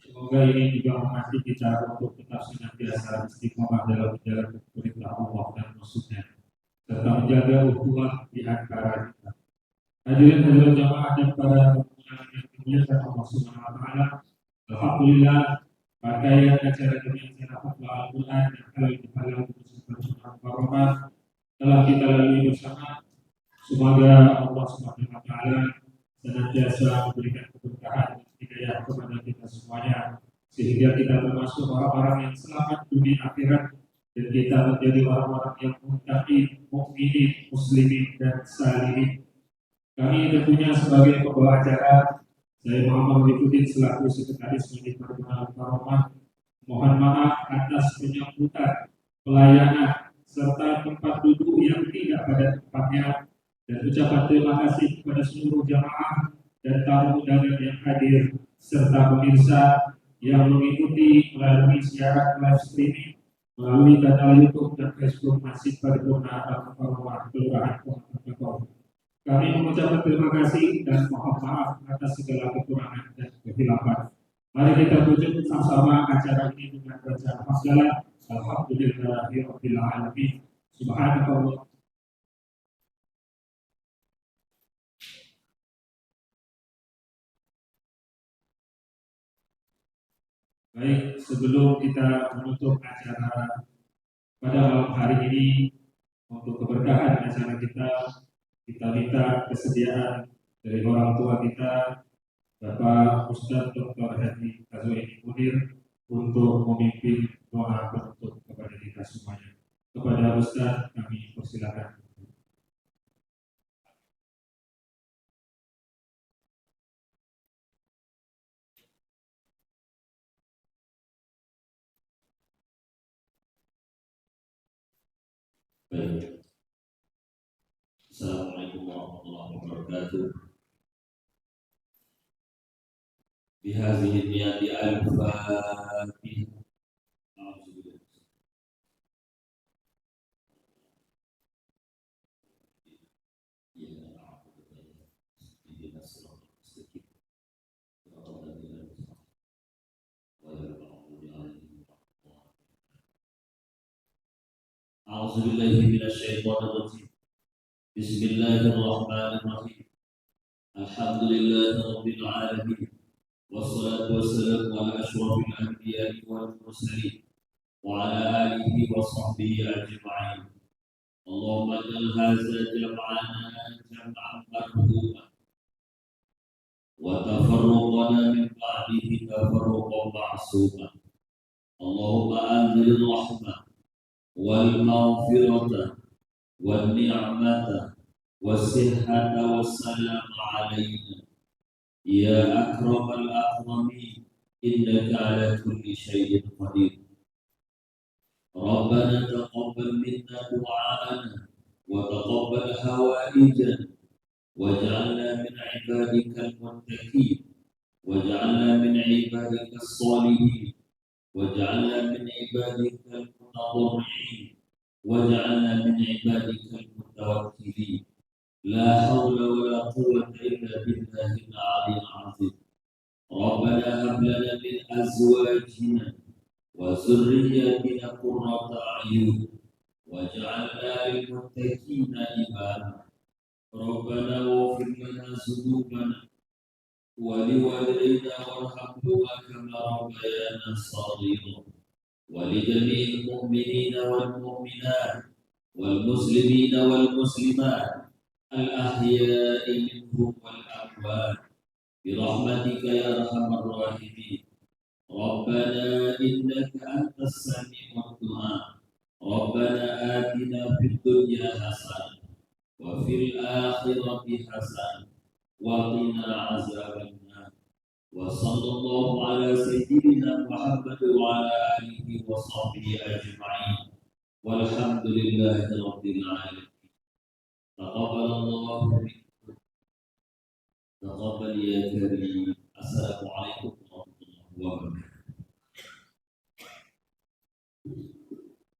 Semoga ini juga mengasih kita untuk tetap senantiasa istiqomah dalam menjalankan perintah Allah dan Rasulnya, serta menjaga ukhuwah di antara kita. Hadirin jamaah dan para pengunjung yang dimuliakan Allah Subhanahu wa taala. Alhamdulillah, pakaian acara penyajian hafal Al-Quran dan halal barokah telah kita lalui bersama. Semoga Allah Subhanahu wa taala senantiasa memberikan keberkahan dan hidayah kepada kita semuanya, sehingga kita termasuk orang-orang yang selamat dunia akhirat, dan kita menjadi orang-orang yang muttaqin, mukminin, muslimin dan salihin. Kami tentunya sebagai pembawa acara, saya Muhammad Waliuddin selaku sekretaris Majelis Pertemuan Karomah, mohon maaf atas penyambutan, pelayanan serta tempat duduk yang tidak pada tempatnya, dan ucapan terima kasih kepada seluruh jamaah dan tamu undangan yang hadir serta pemirsa yang mengikuti melalui siaran live streaming melalui kanal YouTube dan Facebook Masjid Paripurna Al-Karomah Kelurahan Kota. Kami mengucapkan terima kasih dan mohon maaf atas segala kekurangan dan kehilafan. Mari kita tutup sama-sama acara ini dengan bacaan hamdalah. Alhamdulillahirabbil alamin. Subhanallah. Baik, sebelum kita menutup acara pada malam hari ini, untuk keberkahan acara kita minta kesediaan dari orang tua kita, Bapak Ustadz Dr. Hadi Azwari Munir, untuk memimpin doa penutup kepada kita semuanya. Kepada Ustadz kami persilakan. Baik. Assalamualaikum warahmatullahi wabarakatuh. Bihadhihi niyati al-fatihah. أعوذ بالله من الشيطان الرجيم. بسم الله الرحمن الرحيم. الحمد لله رب العالمين، والصلاة والسلام على أشرف الأنبياء والمرسلين وعلى آله وصحبه أجمعين. اللهم اجعل هذا جمعنا جمعا مرحوما، وتفرقنا من بعده تفرقا معصوما. اللهم أنزل الرحمة والمغفرة والنعمة والصحة والسلام علينا يا أكرم الأكرمين، إنك على كل شيء قدير. ربنا تقبل منا دعاءنا وتقبل حوائجنا، واجعلنا من عبادك المتقين، واجعلنا من عبادك الصالحين، واجعلنا من عبادك المتضرعين، واجعلنا من عبادك المتوكلين. لا حول ولا قوة إلا بالله العلي العظيم. ربنا هب لنا من أزواجنا وذرياتنا قرة أعين واجعلنا للمتقين إماما. ربنا واغفر لنا ذنوبنا ولوالدينا وارحمهما كما ربيانا صغيرا، ولجميع المؤمنين والمؤمنات والمسلمين والمسلمات الأحياء منهم والأموات برحمتك يا أرحم الراحمين. ربنا إنك أنت السميع الدعاء. ربنا آتنا في الدنيا حسنة وفي الآخرة حسنة وقنا عذاب النار. وصلى الله على سيدنا محمد وعلى آله وصحبه أجمعين، والحمد لله رب العالمين. تقبل الله منكم، تقبل يا كريم. السلام عليكم ورحمة الله وبركاته.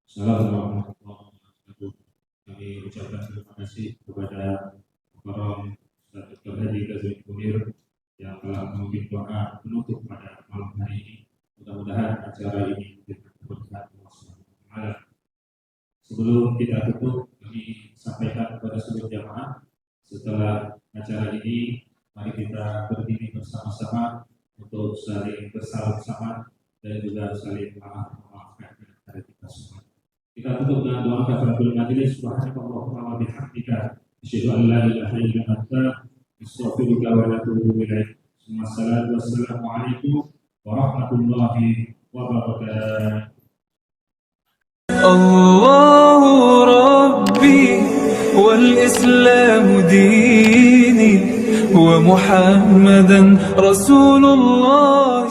Assalamualaikum warahmatullahi wabarakatuh. Kami ucapkan terima kasih kepada Bapak Dr. Haji Ghazali Munir yang telah memimpin doa penutup pada malam hari ini. Mudah-mudahan acara ini berkat Allah Subhanahu wa Ta'ala. Sebelum kita tutup, kami sampaikan kepada seluruh jamaah, setelah acara ini, mari kita berdiri bersama-sama untuk saling bersalam-salaman dan juga saling memaafkan kepada kita semua. Kita tutup dengan doa kafaratul majelis. Subhanakallahumma wa bihamdika, asyhadu an la ilaha illa anta, astaghfiruka wa atubu ilaik. Wassalamu alaikum warahmatullahi wabarakatuh. الله ربي والإسلام ديني ومحمدا رسول الله.